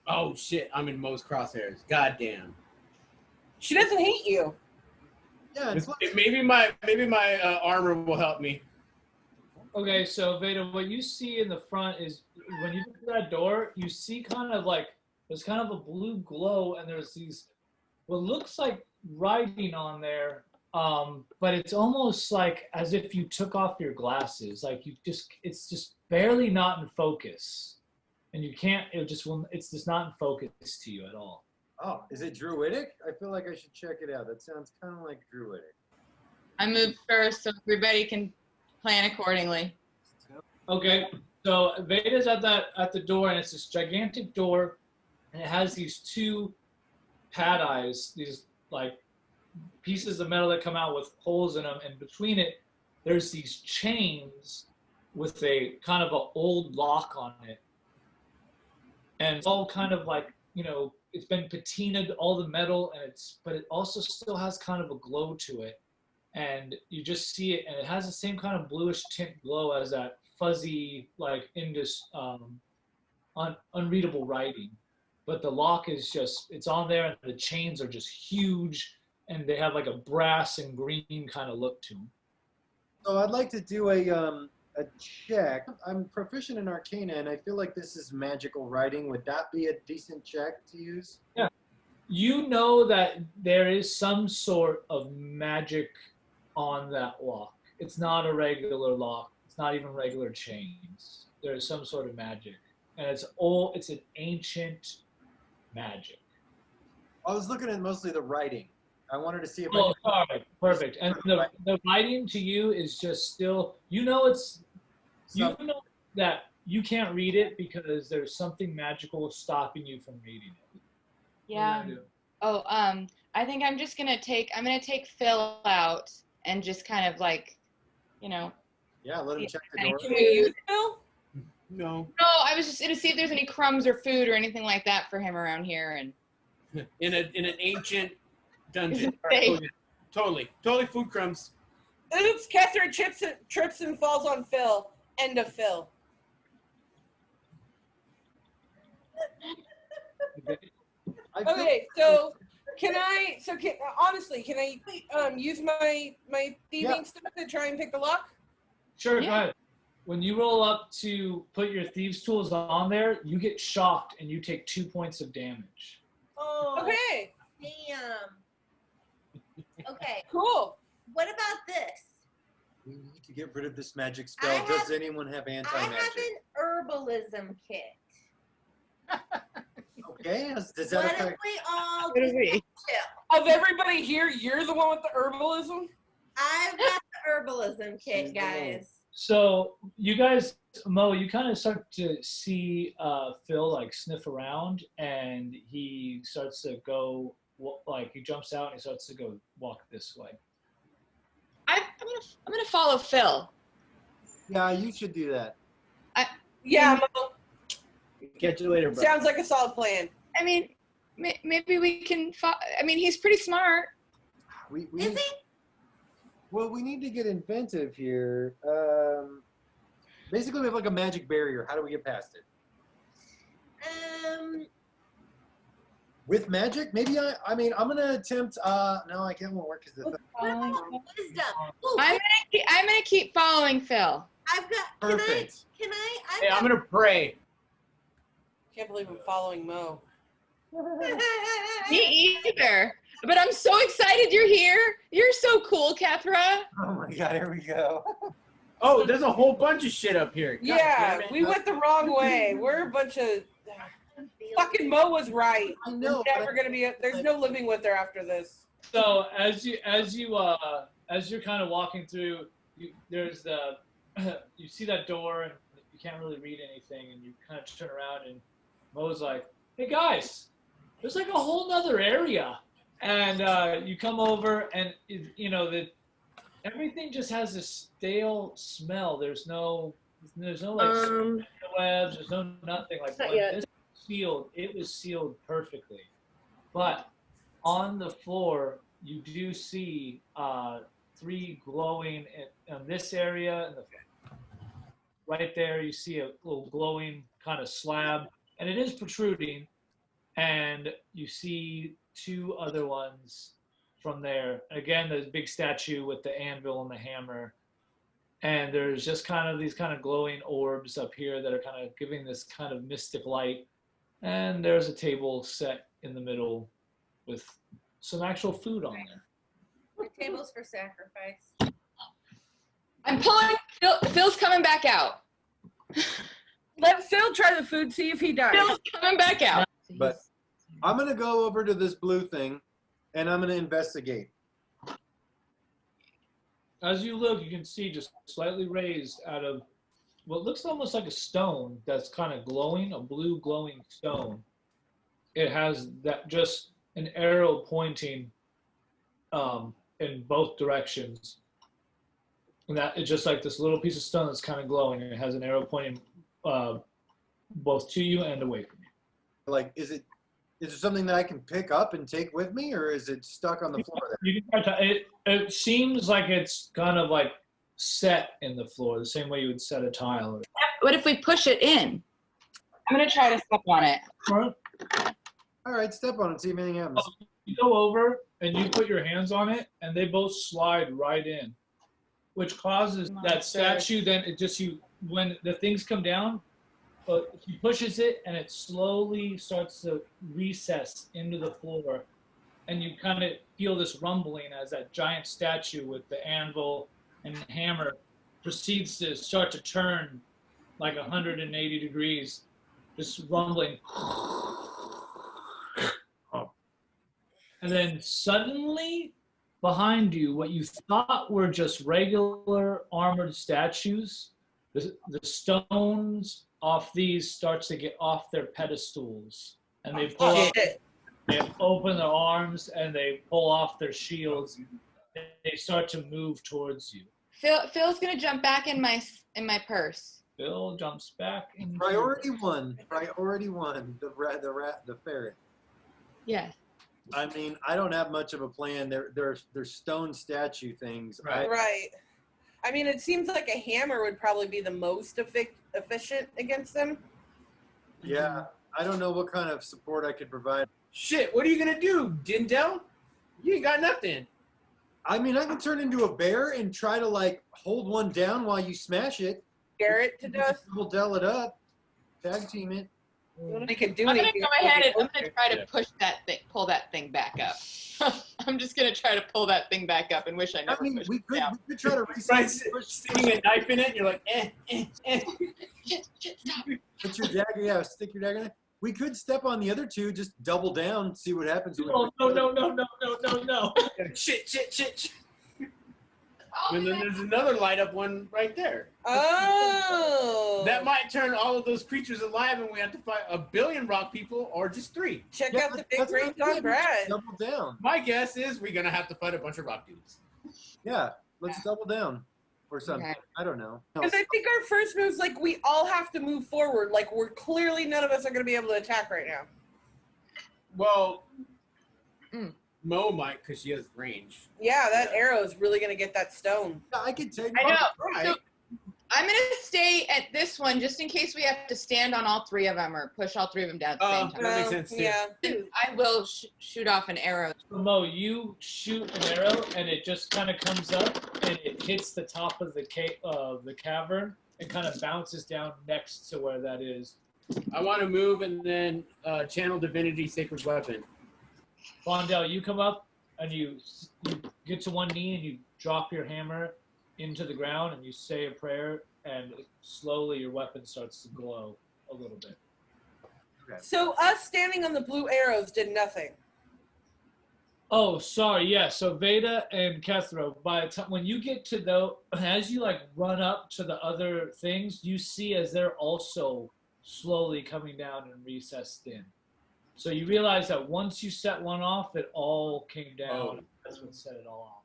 Oh shit! I'm in Mo's crosshairs. Goddamn. She doesn't hate you. Yeah, it's like, Maybe my armor will help me. Okay, so Veda, what you see in the front is when you look at that door, you see kind of like there's kind of a blue glow, and there's these what looks like writing on there, but it's almost like as if you took off your glasses, like it's just barely not in focus, and you can't. It's just not in focus to you at all. oh, is it druidic? I feel like I should check it out. That sounds kind of like druidic. I moved first, so everybody can plan accordingly. Okay, so Veda's at the door, and it's this gigantic door, and it has these two pad eyes, these like pieces of metal that come out with holes in them, and between it, there's these chains with a kind of an old lock on it, and it's all kind of like it's been patinaed, all the metal, but it also still has kind of a glow to it. And you just see it, and it has the same kind of bluish tint glow as that fuzzy, like unreadable writing. But the lock is it's on there, and the chains are just huge, and they have like a brass and green kind of look to them. So I'd like to do a check. I'm proficient in Arcana, and I feel like this is magical writing. Would that be a decent check to use? Yeah. You know that there is some sort of magic on that lock. It's not a regular lock. It's not even regular chains. There is some sort of magic, and it's an ancient magic. I was looking at mostly the writing. I wanted to see if Oh, sorry. Perfect. And the writing to you is just still, you know that you can't read it because there's something magical stopping you from reading it. Yeah. Oh, I think I'm gonna take Phil out and just kind of like, Yeah, let him check the door. Can we use Phil? No. No, I was just gonna see if there's any crumbs or food or anything like that for him around here, and In an ancient dungeon. Safe. Totally food crumbs. Oops, Catherine trips and falls on Phil. End of Phil. Okay, so honestly, can I use my thieving stuff to try and pick the lock? Sure, Yeah. go ahead. When you roll up to put your thieves' tools on there, you get shocked and you take 2 points of damage. Oh, Okay, damn. Okay, cool. what about this? We need to get rid of this magic spell. Does anyone have I anti-magic? have an herbalism kit. Okay, does that What if affect? we all What just are we? chill? Of everybody here, you're the one with the herbalism? I've got the herbalism kit, guys. So you guys, Mo, you kind of start to see Phil like sniff around, and he starts to go like he jumps out and he starts to go walk this way. I'm gonna follow Phil. Yeah, you should do that. Yeah, Catch you later, bro. sounds like a solid plan. I mean, maybe we can. He's pretty smart. We Is need, he? well, we need to get inventive here. Basically, we have like a magic barrier. How do we get past it? With magic? Maybe I'm gonna attempt. No, I can't. Won't work because the. What about wisdom? Ooh, I'm gonna keep following Phil. I've got. Perfect. Can I? Hey, I'm gonna pray. Can't believe I'm following Mo. Me either. But I'm so excited you're here. You're so cool, Kethra. Oh my God, here we go. Oh, there's a whole bunch of shit up here. God Yeah, damn it. we went the wrong way. We're a bunch of. Fucking Mo was right. I know. We're never gonna be. There's no living with her after this. So as you're kind of walking through, there's the you see that door and you can't really read anything, and you kind of turn around and Mo's like, "Hey guys, there's like a whole nother area," and you come over and that everything just has a stale smell. There's no like webs. There's no nothing like Not when yet. this was sealed. It was sealed perfectly, but on the floor you do see 3 glowing in this area, and right there you see a little glowing kind of slab, and it is protruding, and you see 2 other ones from there. Again, the big statue with the anvil and the hammer. And there's just kind of these kind of glowing orbs up here that are kind of giving this kind of mystic light. And there's a table set in the middle with some actual food on there. The tables for sacrifice. I'm pulling. Phil's coming back out. Let Phil try the food, see if he dies. Phil's coming back out. But I'm gonna go over to this blue thing, and I'm gonna investigate. As you look, you can see just slightly raised out of what looks almost like a stone that's kind of glowing, a blue glowing stone. It has that just an arrow pointing in both directions. And that it's just like this little piece of stone that's kind of glowing, and it has an arrow pointing both to you and away from you. Like, is it something that I can pick up and take with me, or is it stuck on the floor there? You can try to, it seems like it's kind of like set in the floor, the same way you would set a tile. What if we push it in? I'm gonna try to step on it. All right, step on it, see if anything happens. You go over and you put your hands on it, and they both slide right in, which causes that statue. Then it just when the things come down, he pushes it, and it slowly starts to recess into the floor, and you kind of feel this rumbling as that giant statue with the anvil and the hammer proceeds to start to turn like 180 degrees, just rumbling. And then suddenly, behind you, what you thought were just regular armored statues, the stones off these starts to get off their pedestals, and they pull up, they open their arms, and they pull off their shields. They start to move towards you. Phil's gonna jump back in my purse. Phil jumps back in. Priority one, the ferret. Yes. I mean, I don't have much of a plan. They're stone statue things. Right. I mean, it seems like a hammer would probably be the most efficient against them. Yeah, I don't know what kind of support I could provide. Shit, what are you gonna do, Dindel? You ain't got nothing. I mean, I can turn into a bear and try to like hold one down while you smash it. Scare it to death. We'll del it up. Tag team it. They can do I'm gonna anything. go ahead and I'm gonna try to pull that thing back up. I'm just gonna try to pull that thing back up and wish I never pushed we it could down. try to Right, reset. sticking a knife in it, and you're like, Shit, stop. Put your dagger, yeah, stick your dagger in it. We could step on the other two, just double down, see what happens. No. shit. And then there's another light up one right there. Oh. That might turn all of those creatures alive, and we have to fight 1 billion rock people or just 3. Check Yeah, out the that's big range what I'm on Brad. Double down. My guess is we're gonna have to fight a bunch of rock dudes. Yeah, let's double down or something. Okay. I don't know. Because I think our first move is like we all have to move forward. Like we're clearly none of us are going to be able to attack right now. Well, Mo might because she has range. Yeah, that arrow is really going to get that stone. Yeah, I could take. I know. Right. I'm gonna stay at this one just in case we have to stand on all three of them or push all three of them down at the same time. That makes sense too. Yeah. I will shoot off an arrow. So Mo, you shoot an arrow and it just kind of comes up and it hits the top of the cavern and kind of bounces down next to where that is. I want to move and then channel divinity sacred weapon. Bondell, you come up and you get to one knee and you drop your hammer into the ground and you say a prayer and slowly your weapon starts to glow a little bit. Okay. So us standing on the blue arrows did nothing. Oh, sorry. Yeah. So Veda and Kethra, by the time when you get to as you like run up to the other things, you see as they're also slowly coming down and recessed in. So you realize that once you set one off, it all came down. Oh. That's what set it all off.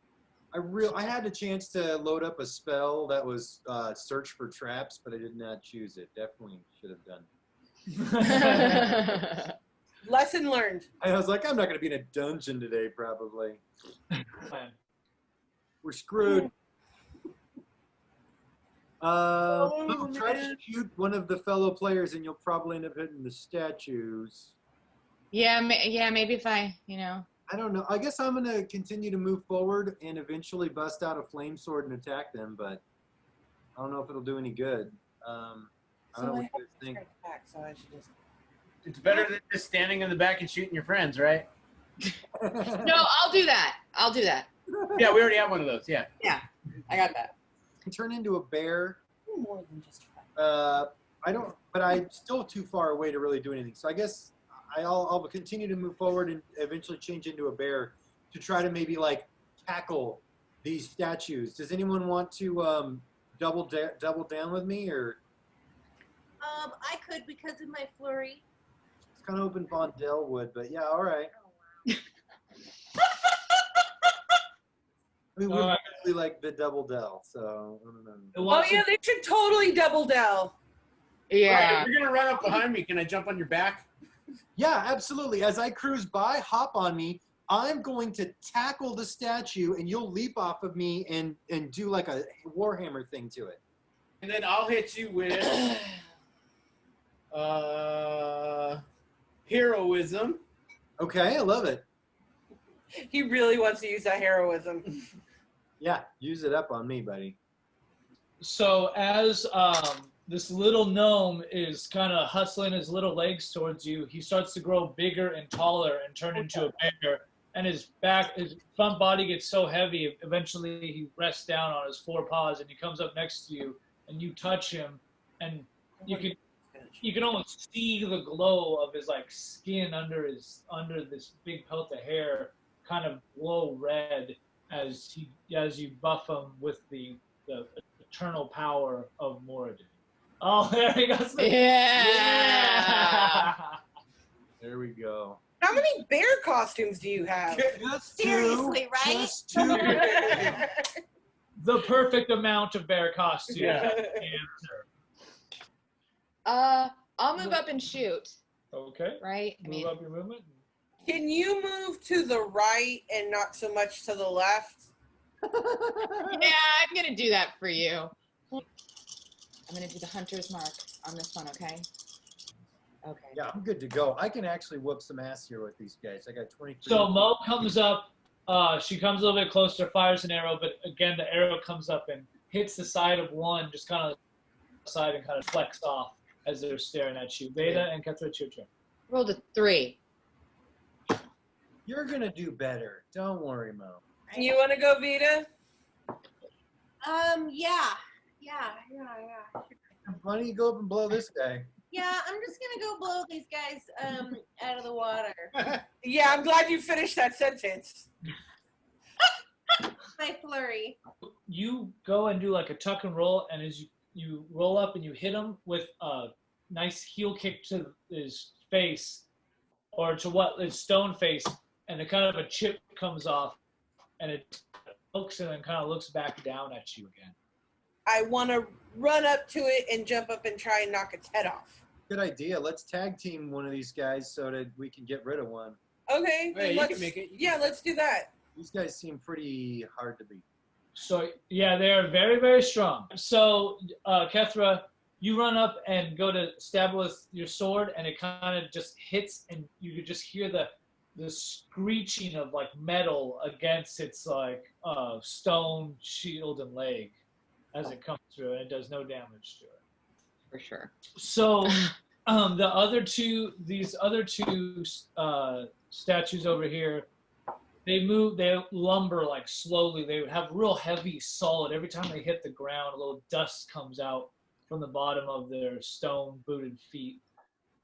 I had a chance to load up a spell that was search for traps, but I did not choose it. Definitely should have done. Lesson learned. I was like, I'm not going to be in a dungeon today, probably. We're screwed. I'll try to shoot one of the fellow players, and you'll probably end up hitting the statues. Yeah, maybe if I. I don't know. I guess I'm going to continue to move forward and eventually bust out a flame sword and attack them, but I don't know if it'll do any good. I don't know what you guys think. So I should just... It's better than just standing in the back and shooting your friends, right? No, I'll do that. Yeah, we already have one of those. Yeah. Yeah, I got that. Turn into a bear. More than just But I'm still too far away to really do anything. So I guess I'll continue to move forward and eventually change into a bear to try to maybe like tackle these statues. Does anyone want to double down with me, or? I could because of my flurry. It's kind of hoping Bondell would, but yeah, all right. I mean, we're really like the double dell, so I don't know. Oh yeah, they should totally double dell. Yeah. Right, if you're gonna run up behind me, can I jump on your back? Yeah, absolutely. As I cruise by, hop on me. I'm going to tackle the statue, and you'll leap off of me and do like a Warhammer thing to it. And then I'll hit you with heroism. Okay, I love it. He really wants to use that heroism. Yeah, use it up on me, buddy. So as this little gnome is kind of hustling his little legs towards you, he starts to grow bigger and taller and turn into a bear. And his front body gets so heavy, eventually he rests down on his four paws and he comes up next to you and you touch him and you can almost see the glow of his like skin under this big pelt of hair kind of glow red as you buff him with the eternal power of Moradin. Oh, there he goes. Yeah. There we go. How many bear costumes do you have? Just Seriously, right? Just two. The perfect amount of bear costume. Yeah. I'll move up and shoot. Okay. Right? Move up your movement. Can you move to the right and not so much to the left? Yeah, I'm gonna do that for you. I'm gonna do the hunter's mark on this one, okay? Okay. Yeah, I'm good to go. I can actually whoop some ass here with these guys. I got 23. So Mo comes up. She comes a little bit closer, fires an arrow, but again the arrow comes up and hits the side of one, just kind of side and kind of flex off as they're staring at you. Veda and Kethra, it's your turn. Rolled a 3. You're gonna do better. Don't worry, Mo. You want to go, Vita? Yeah. Why don't you go up and blow this guy? Yeah, I'm just gonna go blow these guys out of the water. Yeah, I'm glad you finished that sentence. My flurry. You go and do like a tuck and roll, and as you roll up and you hit him with a nice heel kick to his face, or to his stone face, and a kind of a chip comes off, and it pokes him and kind of looks back down at you again. I want to run up to it and jump up and try and knock its head off. Good idea. Let's tag team one of these guys so that we can get rid of one. Okay. Hey, you let's, can make it. Yeah, let's do that. These guys seem pretty hard to beat. So yeah, they are very, very strong. So Kethra, you run up and go to stab with your sword, and it kind of just hits, and you could just hear the screeching of like metal against its like stone shield and leg as it comes through, and it does no damage to it. For sure. So these other two statues over here, they move, they lumber like slowly. They have real heavy, solid. Every time they hit the ground, a little dust comes out from the bottom of their stone booted feet.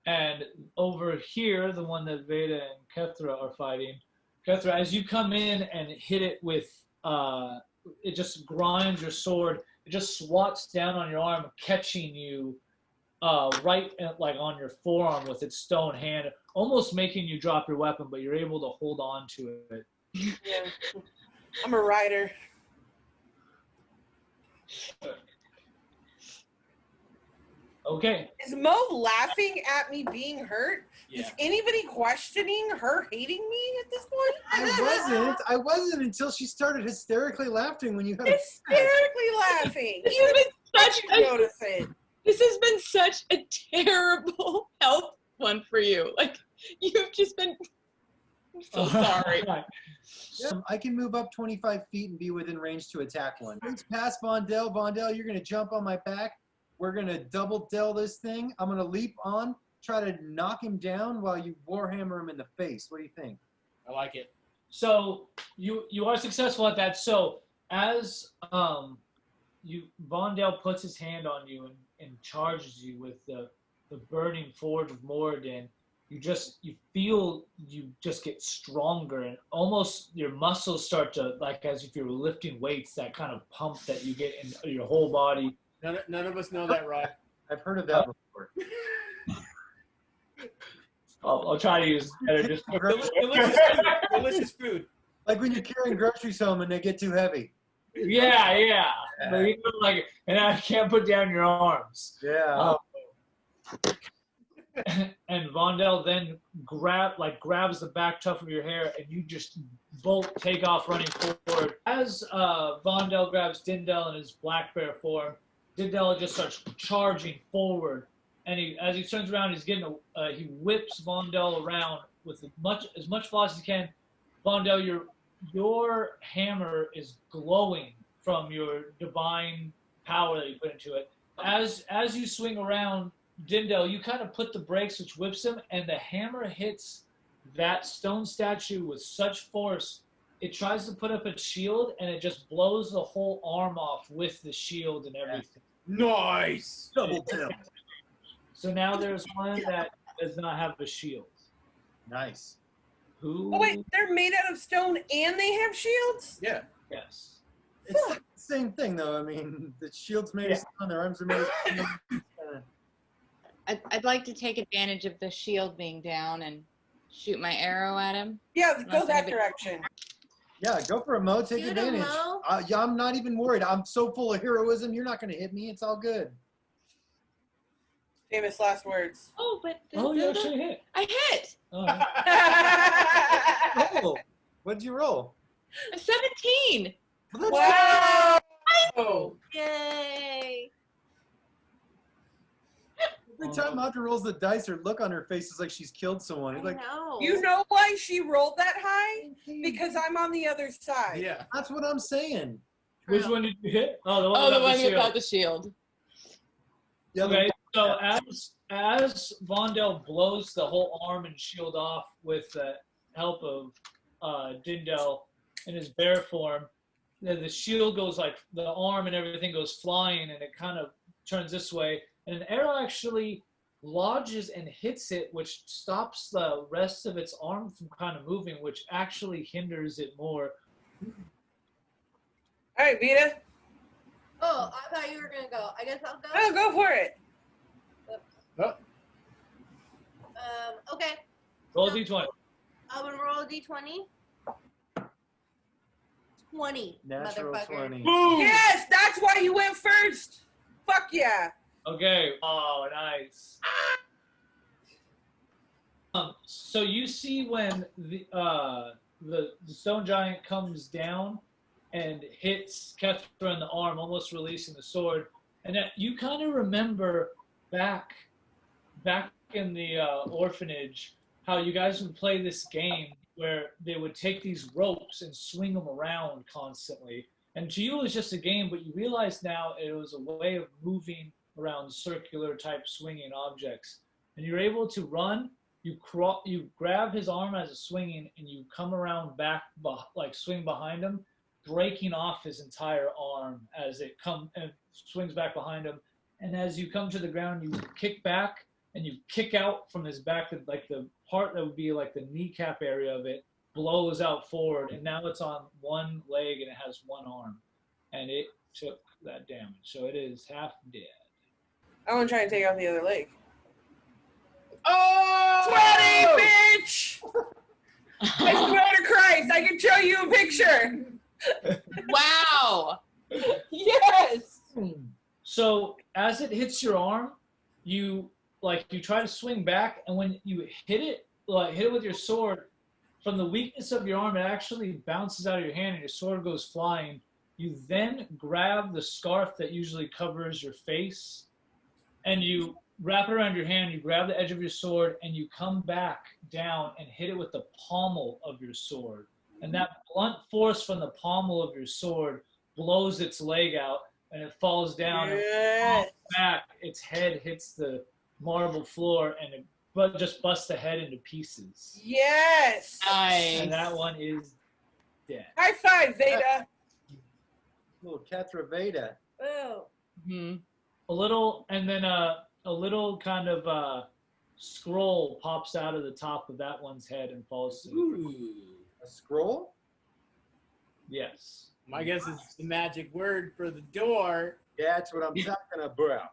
And over here, the one that Veda and Kethra are fighting, Kethra, as you come in and hit it with, it just grinds your sword. It just swats down on your arm, catching you right like on your forearm with its stone hand, almost making you drop your weapon, but you're able to hold on to it. Yeah. I'm a rider. Okay. Is Mo laughing at me being hurt? Yeah. Is anybody questioning her hating me at this point? I wasn't until she started hysterically laughing when you had Hysterically laughing. This has been such a, notice it. this has been such a terrible health one for you. Like, you've just been, I'm so sorry. Yep, I can move up 25 feet and be within range to attack one. It's past Vondel. Vondel, you're going to jump on my back. We're going to double del this thing. I'm going to leap on, try to knock him down while you warhammer him in the face. What do you think? I like it. So you are successful at that. So as Vondel puts his hand on you and charges you with the burning forge of Moradin, you feel you just get stronger, and almost your muscles start to, like as if you were lifting weights, that kind of pump that you get in your whole body. None of us know that, right? I've heard of that before. I'll try to use better. Just delicious food. Like when you're carrying groceries home and they get too heavy. Yeah. But you know, like, and I can't put down your arms. Yeah. And Vondel then grabs the back tuft of your hair, and you just both take off running forward. As Vondel grabs Dindel in his black bear form, Dindel just starts charging forward, and as he turns around, he whips Vondel around with as much velocity as he can. Vondel, your hammer is glowing from your divine power that you put into it. As you swing around, Dindel, you kind of put the brakes, which whips him, and the hammer hits that stone statue with such force, it tries to put up its shield, and it just blows the whole arm off with the shield and everything. Nice. Double tilt. So now there's one that does not have a shield. Nice. Who? Oh, wait, they're made out of stone and they have shields? Yeah. Yes. It's the same thing, though. I mean, the shield's made of stone, their arms are made of stone. I'd like to take advantage of the shield being down and shoot my arrow at him. Yeah, go that direction. Yeah, go for a Mo. Take Shoot him, advantage. Mo. Yeah, I'm not even worried. I'm so full of heroism. You're not going to hit me. It's all good. Famous last words. Oh, but You actually hit. I hit. Oh, what did you roll? A 17. Wow! Yay! Every time Audra rolls the dice, her look on her face is like she's killed someone. It's I like, know. You know why she rolled that high? Because I'm on the other side. Yeah. that's what I'm saying. Which one did you hit? Oh, the one Oh, the without one the shield. without the shield. The other Okay, so as Vondel blows the whole arm and shield off with the help of Dindel in his bear form, the shield goes like the arm and everything goes flying, and it kind of turns this way, and an arrow actually lodges and hits it, which stops the rest of its arm from kind of moving, which actually hinders it more. All right, Vita. Oh, I thought you were gonna go. I guess I'll go. Oh, go for it. Oh. Okay. Roll a d20. I'm gonna roll a d20. 20. natural motherfucker. 20. Boom. Yes, that's why you went first. Fuck yeah. Okay. Oh, nice. So you see when the stone giant comes down, and hits Kethra in the arm, almost releasing the sword. And that you kind of remember back in the orphanage how you guys would play this game where they would take these ropes and swing them around constantly. And to you, it was just a game, but you realize now it was a way of moving around circular type swinging objects. And you're able to run. You grab his arm as it's swinging, and you come around back, like swing behind him, breaking off his entire arm as it swings back behind him. And as you come to the ground, you kick back and you kick out from his back, like the part that would be like the kneecap area of it blows out forward, and now it's on one leg and it has one arm, and it took that damage, so it is half dead. I want to try and take out the other leg. Oh! 20, bitch! I swear to Christ, I can show you a picture. Wow. Yes. So as it hits your arm, you try to swing back, and when you hit it with your sword, from the weakness of your arm, it actually bounces out of your hand and your sword goes flying. You then grab the scarf that usually covers your face, and you wrap it around your hand, you grab the edge of your sword, and you come back down and hit it with the pommel of your sword. And that blunt force from the pommel of your sword blows its leg out, and it falls down. Yes. And falls back, its head hits the marble floor, and it just busts the head into pieces. Yes. Nice. And that one is dead. High five, Veda. Little Kethra Veda. Oh. Hmm. A little kind of scroll pops out of the top of that one's head and falls to the ground. Ooh. A scroll? Yes. My guess is the magic word for the door. Yeah, that's what I'm talking about.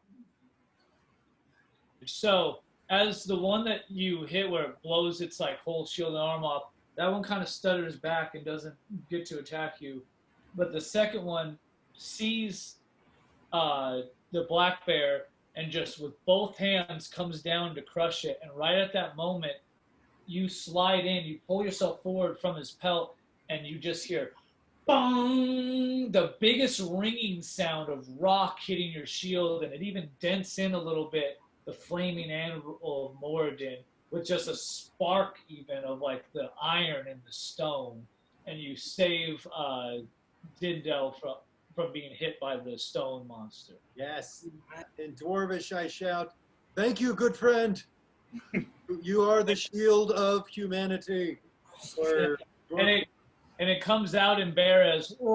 So as the one that you hit where it blows its like whole shield and arm off, that one kind of stutters back and doesn't get to attack you. But the second one sees the black bear and just with both hands comes down to crush it. And right at that moment, you slide in, you pull yourself forward from his pelt, and you just hear bong, the biggest ringing sound of rock hitting your shield, and it even dents in a little bit the flaming anvil of Moradin with just a spark even of like the iron and the stone, and you save Dindel from being hit by the stone monster. Yes. In Dwarvish, I shout, "Thank you, good friend. You are the shield of humanity." Or, And it comes out in bear as But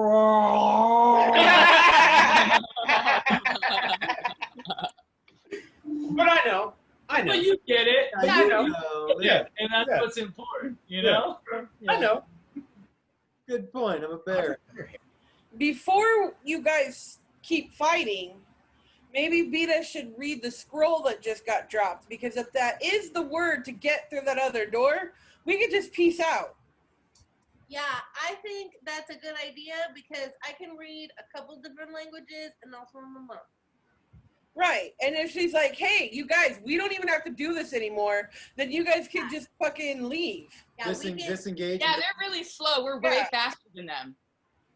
I know. But you get it. Yeah, I you know. know. Yeah, and that's Yeah. what's important, you know? I know. Good point. I'm a bear. Before you guys keep fighting, maybe Vita should read the scroll that just got dropped, because if that is the word to get through that other door, we could just peace out. Yeah, I think that's a good idea because I can read a couple different languages and also them up. Right. And if she's like, hey, you guys, we don't even have to do this anymore, then you guys can just fucking leave. Yeah, we can, Disengage. Yeah, they're really slow. We're way Yeah. faster than them.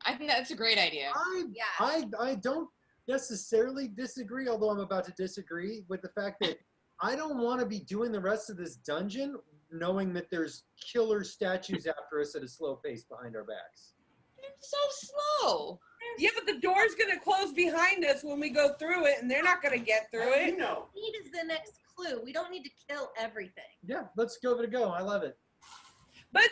I think that's a great idea. I don't necessarily disagree, although I'm about to disagree with the fact that I don't want to be doing the rest of this dungeon knowing that there's killer statues after us at a slow pace behind our backs. They're so slow. Yeah, but the door's going to close behind us when we go through it, and they're not going to get through You it. know. speed is the next clue. We don't need to kill everything. Yeah, let's give it a go. I love it. But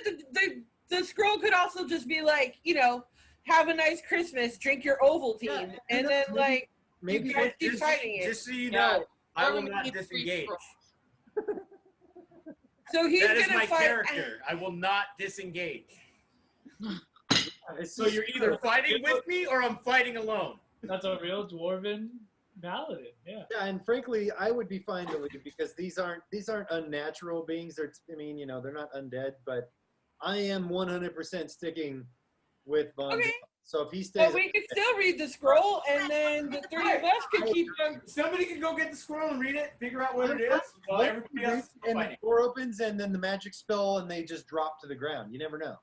the scroll could also just be like, you know, have a nice Christmas, drink your Ovaltine, Yeah, and then like Maybe you guys keep fighting it. Just so you Yeah. know, I Or will we not need free disengage. scrolls. So he's That is gonna my fight. character. I will not disengage. it's So you're either fighting with me or I'm fighting alone. That's a real dwarven paladin, yeah. Yeah, and frankly, I would be fine to leave because these aren't unnatural beings. They're they're not undead, but I am 100% sticking with Von. Okay. So if he stays, But we could still read the scroll, and then the three of us could keep them. Somebody can go get the scroll and read it, figure out what it is, while everybody else is and the fighting. door opens, and then the magic spell, and they just drop to the ground. You never know.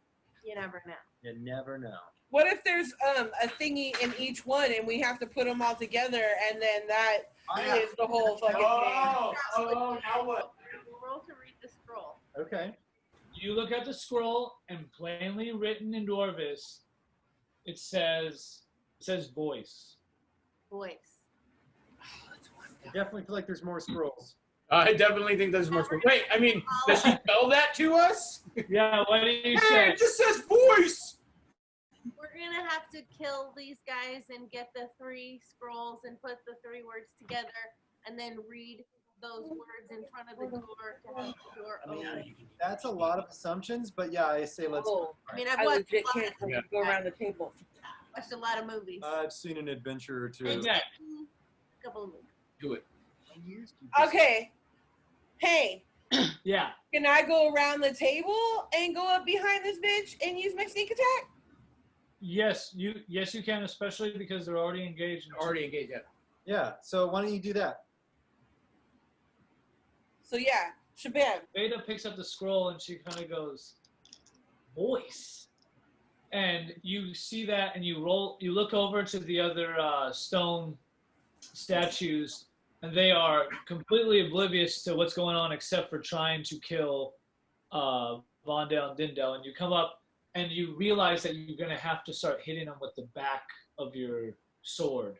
You never know. You never know. What if there's a thingy in each one and we have to put them all together and then that is the whole fucking thing? Now what? Roll to read the scroll. Okay. You look at the scroll, and plainly written in Dwarvish, it says voice. Voice. I definitely feel like there's more scrolls. I definitely think there's more. Wait, I mean, does she tell that to us? Yeah, what do you Hey, say? it just says voice. We're gonna have to kill these guys and get the 3 scrolls and put the 3 words together and then read those words in front of the door to have the door open. That's a lot of assumptions, but yeah, I say let's. I mean, I've I watched, legit can't go around the table. watched a lot of movies. I've seen an adventure or two. Exactly. A couple of movies. Do it. Okay. Hey, Yeah. can I go around the table and go up behind this bitch and use my sneak attack? Yes, you can, especially because they're already engaged. Already engaged. Yeah. Yeah. So why don't you do that? So yeah, shabam. Beta picks up the scroll and she kind of goes, voice. And you see that and you look over to the other stone statues, and they are completely oblivious to what's going on except for trying to kill Vondel and Dindel. And you come up and you realize that you're going to have to start hitting them with the back of your sword.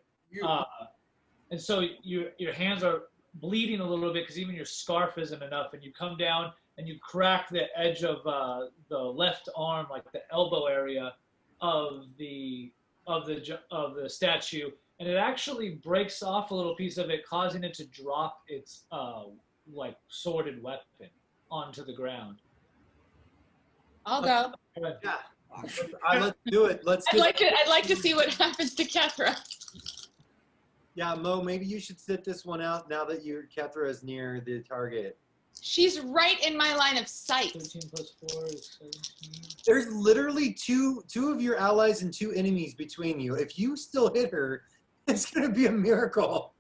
And so your hands are bleeding a little bit because even your scarf isn't enough, and you come down and you crack the edge of the left arm, like the elbow area of the statue, and it actually breaks off a little piece of it, causing it to drop its like sworded weapon onto the ground. I'll go. Yeah. Let's do it. I'd like to see what happens to Kethra. Yeah, Mo, maybe you should sit this one out now that Kethra is near the target. She's right in my line of sight. 13 plus 4 is 17. There's literally two of your allies and 2 enemies between you. If you still hit her, it's going to be a miracle.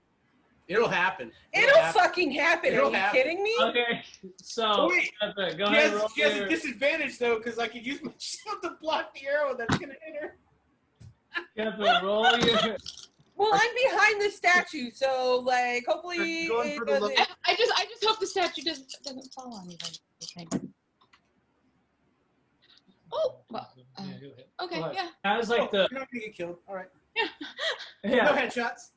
It'll happen. It'll fucking happen. It'll Are you happen. kidding me? Okay, so Wait, go ahead. Roll She has your- a disadvantage though, because I could use my shield to block the arrow that's gonna hit her. Kethra, roll your. Well, I'm behind the statue, so like hopefully You're going it for the doesn't. I just hope the statue doesn't fall on me. Okay. Oh, well, Yeah, you'll hit. okay, Go ahead. yeah. As like the You're not gonna get killed. All right. Go yeah, ahead, shots.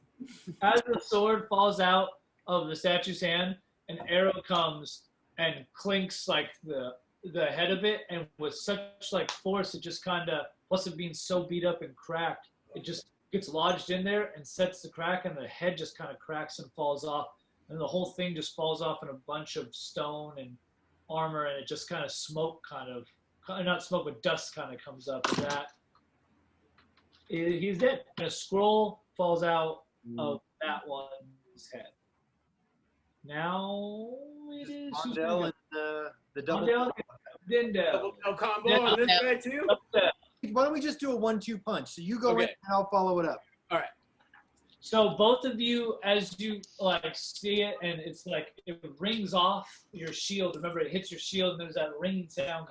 as the sword falls out of the statue's hand, an arrow comes and clinks like the head of it, and with such like force, it just kind of, plus it being so beat up and cracked, it just gets lodged in there and sets the crack, and the head just kind of cracks and falls off, and the whole thing just falls off in a bunch of stone and armor, and it just kind of smoke not smoke, but dust kind of comes up. And that he's dead. And a scroll falls out of that one's head. Now it is Vondel and the double. Vondel and Dindel. Double combo on this guy too. Why don't we just do a 1-2 punch? So you go in Okay. and I'll follow it up. All right. So both of you, as you like see it, and it's like it rings off your shield. Remember, it hits your shield, and there's that ringing sound.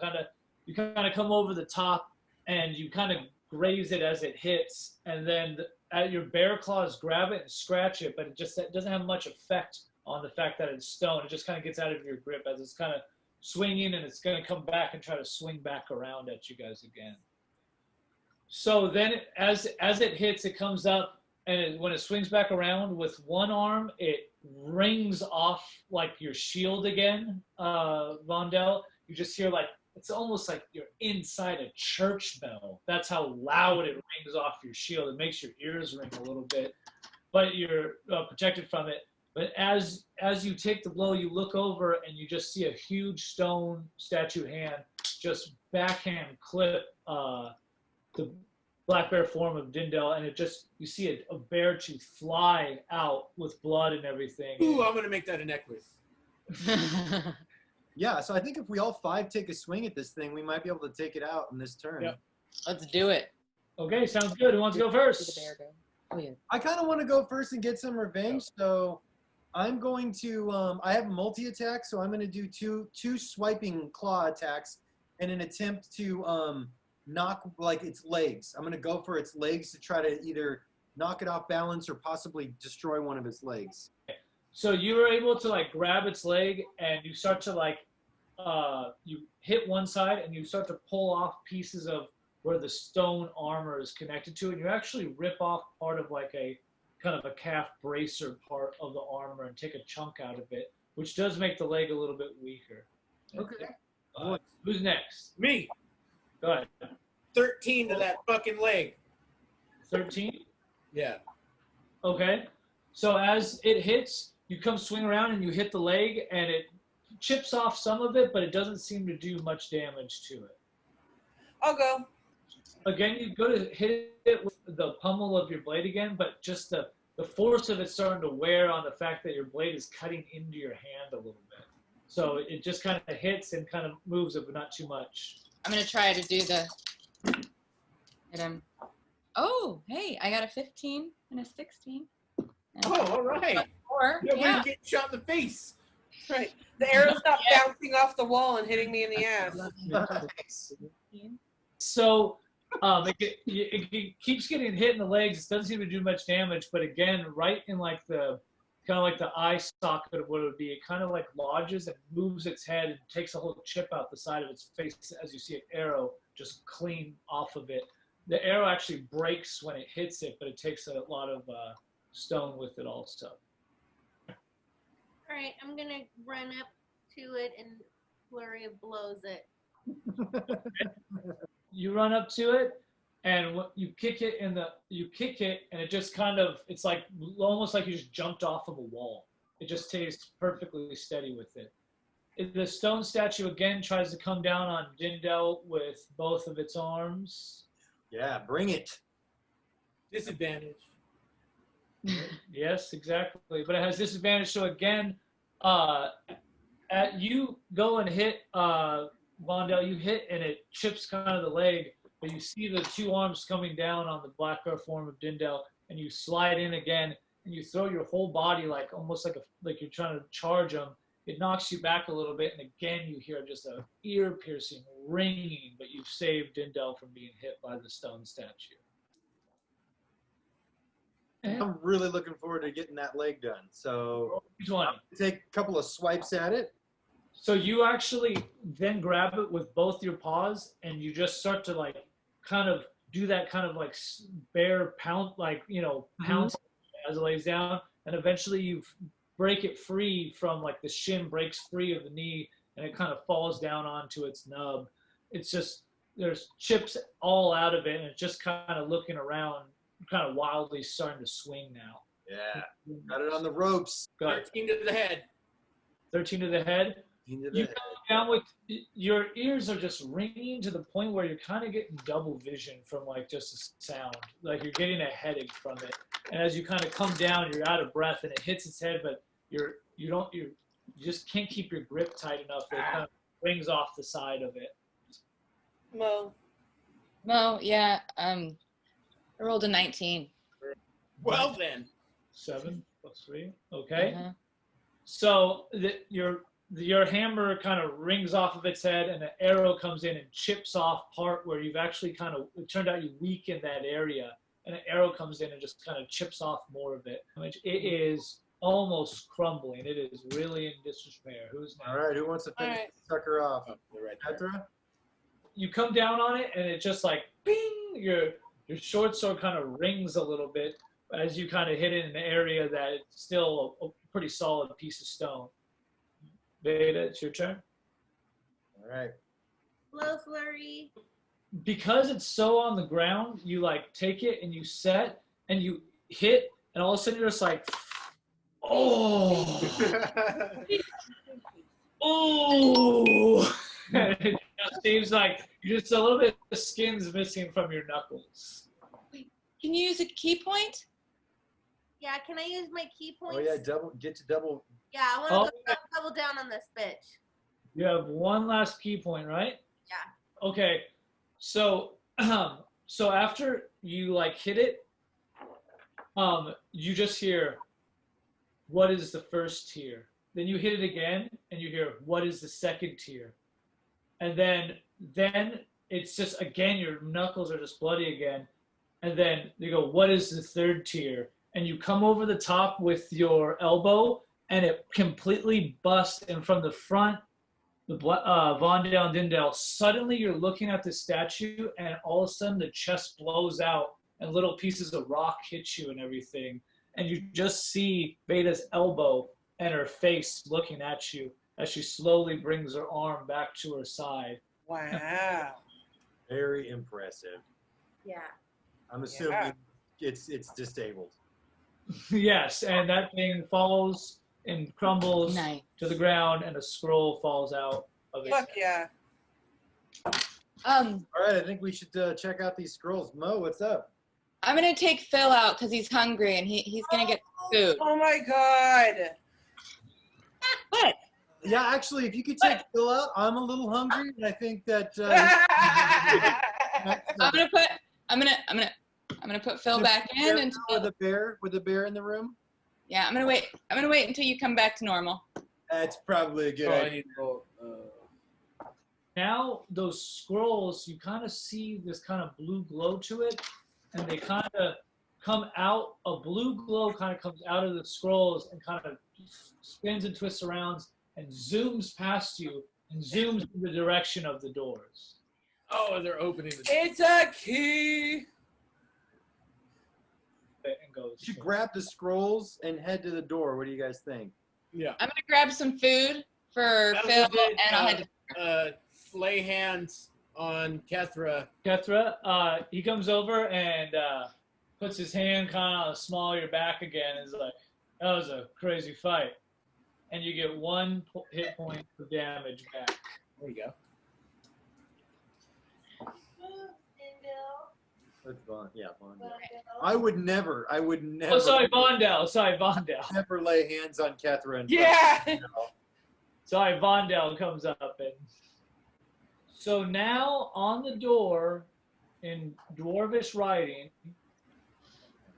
You kind of come over the top, and you kind of graze it as it hits, and then your bear claws grab it and scratch it, but it doesn't have much effect on the fact that it's stone. It just kind of gets out of your grip as it's kind of swinging, and it's going to come back and try to swing back around at you guys again. So then, as it hits, it comes up. And when it swings back around with one arm, it rings off like your shield again, Vondel. You just hear like, it's almost like you're inside a church bell. That's how loud it rings off your shield. It makes your ears ring a little bit, but you're protected from it. But as you take the blow, you look over and you just see a huge stone statue hand just backhand clip the black bear form of Dindel, and you see a bear tooth fly out with blood and everything. Ooh, I'm gonna make that a necklace. Yeah, so I think if we all 5 take a swing at this thing, we might be able to take it out in this turn. Yep. Let's do it. Okay, sounds good. Who wants to go first? Oh, yeah. I kind of want to go first and get some revenge, so I'm going to, I have multi-attack, so I'm going to do two swiping claw attacks in an attempt to knock like its legs. I'm gonna go for its legs to try to either knock it off balance or possibly destroy one of its legs. So you were able to like grab its leg and you start to like you hit one side and you start to pull off pieces of where the stone armor is connected to, and you actually rip off part of like a kind of a calf bracer part of the armor and take a chunk out of it, which does make the leg a little bit weaker. Okay. Who's next? Me. Go ahead. 13 to that fucking leg. 13? Yeah. Okay. So as it hits, you come swing around and you hit the leg and it chips off some of it, but it doesn't seem to do much damage to it. I'll go. Again, you go to hit it with the pummel of your blade again, but just the force of it starting to wear on the fact that your blade is cutting into your hand a little bit. So it just kind of hits and kind of moves it, but not too much. I'm gonna try to do the hit him. Oh, hey, I got a 15 and a 16. And Oh, all right. 4. Nobody's Yeah. getting shot in the face. Right. The arrow stopped bouncing off the wall and hitting me in the ass. Nice. So it keeps getting hit in the legs. It doesn't seem to do much damage, but again, right in like the kind of like the eye socket of what it would be, it kind of like lodges and moves its head and takes a whole chip out the side of its face as you see an arrow just clean off of it. The arrow actually breaks when it hits it, but it takes a lot of stone with it also. All right, I'm gonna run up to it and flurry of blows it. You run up to it and you kick it and it just kind of, it's like almost like you just jumped off of a wall. It just stays perfectly steady with it. The stone statue again tries to come down on Dindel with both of its arms. Yeah, bring it. Disadvantage. Yes, exactly. But it has disadvantage. So again, you go and hit Vondel, you hit and it chips kind of the leg, but you see the two arms coming down on the black earth form of Dindel, and you slide in again and you throw your whole body like almost like you're trying to charge them. It knocks you back a little bit, and again you hear just a ear-piercing ringing, but you've saved Dindel from being hit by the stone statue. I'm really looking forward to getting that leg done. So take a couple of swipes at it. So you actually then grab it with both your paws, and you just start to like kind of do that kind of like bear pound, like, you know, pounce as it lays down, and eventually you break it free from like the shin breaks free of the knee, and it kind of falls down onto its nub. It's just, there's chips all out of it, and it's just kind of looking around, kind of wildly starting to swing now. Yeah, got it on the ropes. 13 to the head. 13 to the head. 13 to the You head. come down with, your ears are just ringing to the point where you're kind of getting double vision from like just the sound. Like you're getting a headache from it. And as you kind of come down, you're out of breath and it hits its head, but you just can't keep your grip tight enough that it kind of rings off the side of it. Mo. Yeah. I rolled a 19. Well then. 7 + 3. Okay. Uh-huh. So your hammer kind of rings off of its head, and the arrow comes in and chips off part where you've actually kind of, it turned out you weakened that area, and an arrow comes in and just kind of chips off more of it. Which it is almost crumbling. It is really in disrepair. Who's next? All right, who wants to finish right. the sucker off? Oh, they're right there. Petra? You come down on it, and it just like bing. Your short sword kind of rings a little bit as you kind of hit it in an area that it's still a pretty solid piece of stone. Beta, it's your turn. All right. Blow flurry. Because it's so on the ground, you like take it and you set and you hit, and all of a sudden you're just like, oh, oh. And it just seems like you're just a little bit of skin's missing from your knuckles. Can you use a key point? Yeah, can I use my key points? Oh yeah, get to double. Yeah, I want to go double down on this bitch. You have one last key point, right? Yeah. Okay. So so after you like hit it, you just hear, what is the first tier? Then you hit it again and you hear, what is the second tier? And then it's just, again, your knuckles are just bloody again. And then they go, what is the third tier? And you come over the top with your elbow, and it completely busts. And from the front, the Vondale and Dindale, suddenly you're looking at the statue, and all of a sudden the chest blows out, and little pieces of rock hit you and everything. And you just see Beta's elbow and her face looking at you as she slowly brings her arm back to her side. Wow. Very impressive. Yeah. I'm assuming it's disabled. Yes, and that thing falls and crumbles to the ground, and a scroll falls out of it. Fuck yeah. All right, I think we should check out these scrolls. Mo, what's up? I'm gonna take Phil out because he's hungry and he's gonna get food. Oh my god. What? Yeah, actually, if you could take Phil out, I'm a little hungry, and I think that. I'm gonna put Phil back in until with a bear in the room. Yeah, I'm gonna wait until you come back to normal. That's probably a good idea. Now those scrolls, you kind of see this kind of blue glow to it, and they kind of come out. A blue glow kind of comes out of the scrolls and kind of spins and twists around and zooms past you and zooms in the direction of the doors. Oh, they're opening the door. It's a key. And goes. You should grab the scrolls and head to the door. What do you guys think? Yeah. I'm gonna grab some food for Phil, and I'll head to. Lay hands on Kethra. Kethra, he comes over and puts his hand kind of on the small of your back again and is like, that was a crazy fight. And you get 1 hit point of damage back. There you go. That's Vondale. Yeah, Vondale. I would never. Oh, sorry, Vondale. Never lay hands on Kethra. And Yeah. Sorry, Vondale comes up. And so now on the door in Dwarvish writing,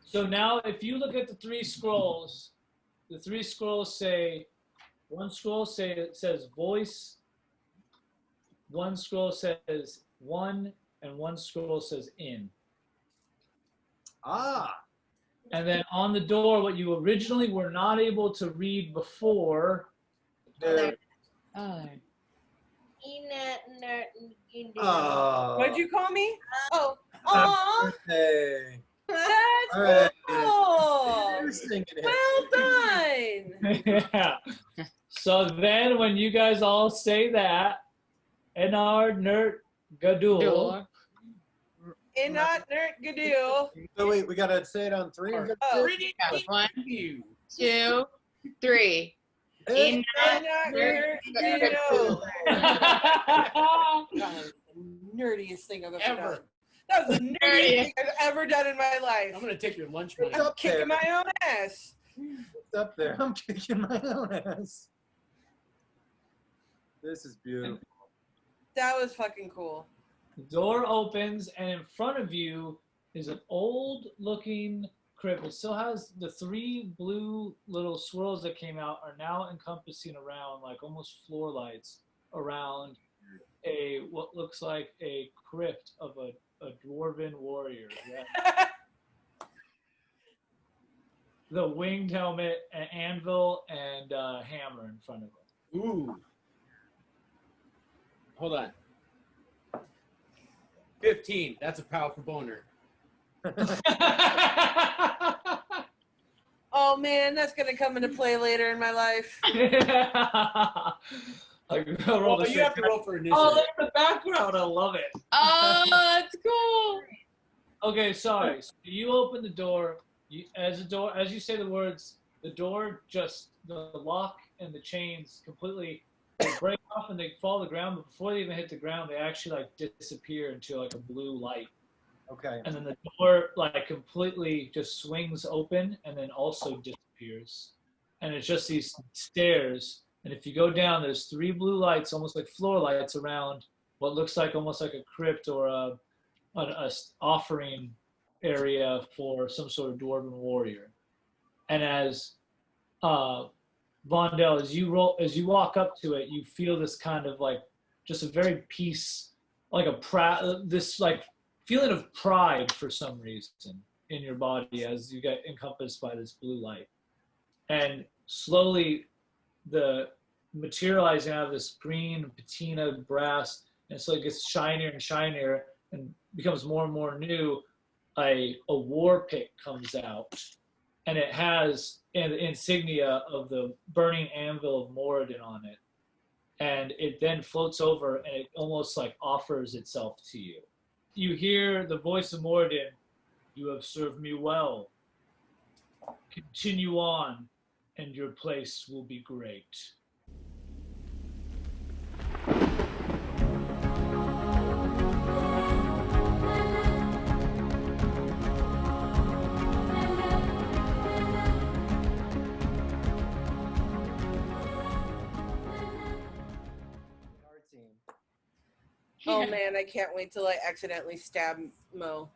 so now if you look at the 3 scrolls, the 3 scrolls say, one scroll says voice, one scroll says one, and one scroll says in. Ah. And then on the door, what you originally were not able to read before. Enad-nurt. What'd you call me? Oh. Aw. That's All cool. You're singing it. Well done. Yeah. So then when you guys all say that, Enad-nurt, gedul. Enad-nurt, gedul. So wait, we gotta say it on 3. Oh. 1, 2, 3. Enad-nurt, gedul. That was the nerdiest thing I've ever done. That was the nerdiest thing I've ever done in my life. I'm gonna take your lunch money. I'm kicking my own ass. It's up there. I'm kicking my own ass. This is beautiful. That was fucking cool. The door opens, and in front of you is an old-looking crypt. It still has the 3 blue little swirls that came out are now encompassing around, like almost floor lights, around what looks like a crypt of a dwarven warrior. Yeah. The winged helmet, an anvil, and a hammer in front of him. Ooh. Hold on. 15. That's a powerful boner. Oh man, that's gonna come into play later in my life. Well, you have to roll for initiative. Oh, look at the background. I love it. Oh, that's cool. Okay, sorry. So you open the door. As you say the words, the door the lock and the chains completely they break off and they fall to the ground. But before they even hit the ground, they actually like disappear into like a blue light. Okay. And then the door like completely just swings open and then also disappears. And it's just these stairs. And if you go down, there's 3 blue lights, almost like floor lights around what looks like almost like a crypt or a offering area for some sort of dwarven warrior. And as Vondale, as you walk up to it, you feel this kind of like just a very peace, like this like feeling of pride for some reason in your body as you get encompassed by this blue light. And slowly the materializing out of this green patina brass, and so it gets shinier and shinier and becomes more and more new. A war pick comes out, and it has an insignia of the burning anvil of Moradin on it. And it then floats over and it almost like offers itself to you. You hear the voice of Moradin, "You have served me well. Continue on, and your place will be great." Oh man, I can't wait till I accidentally stab Mo.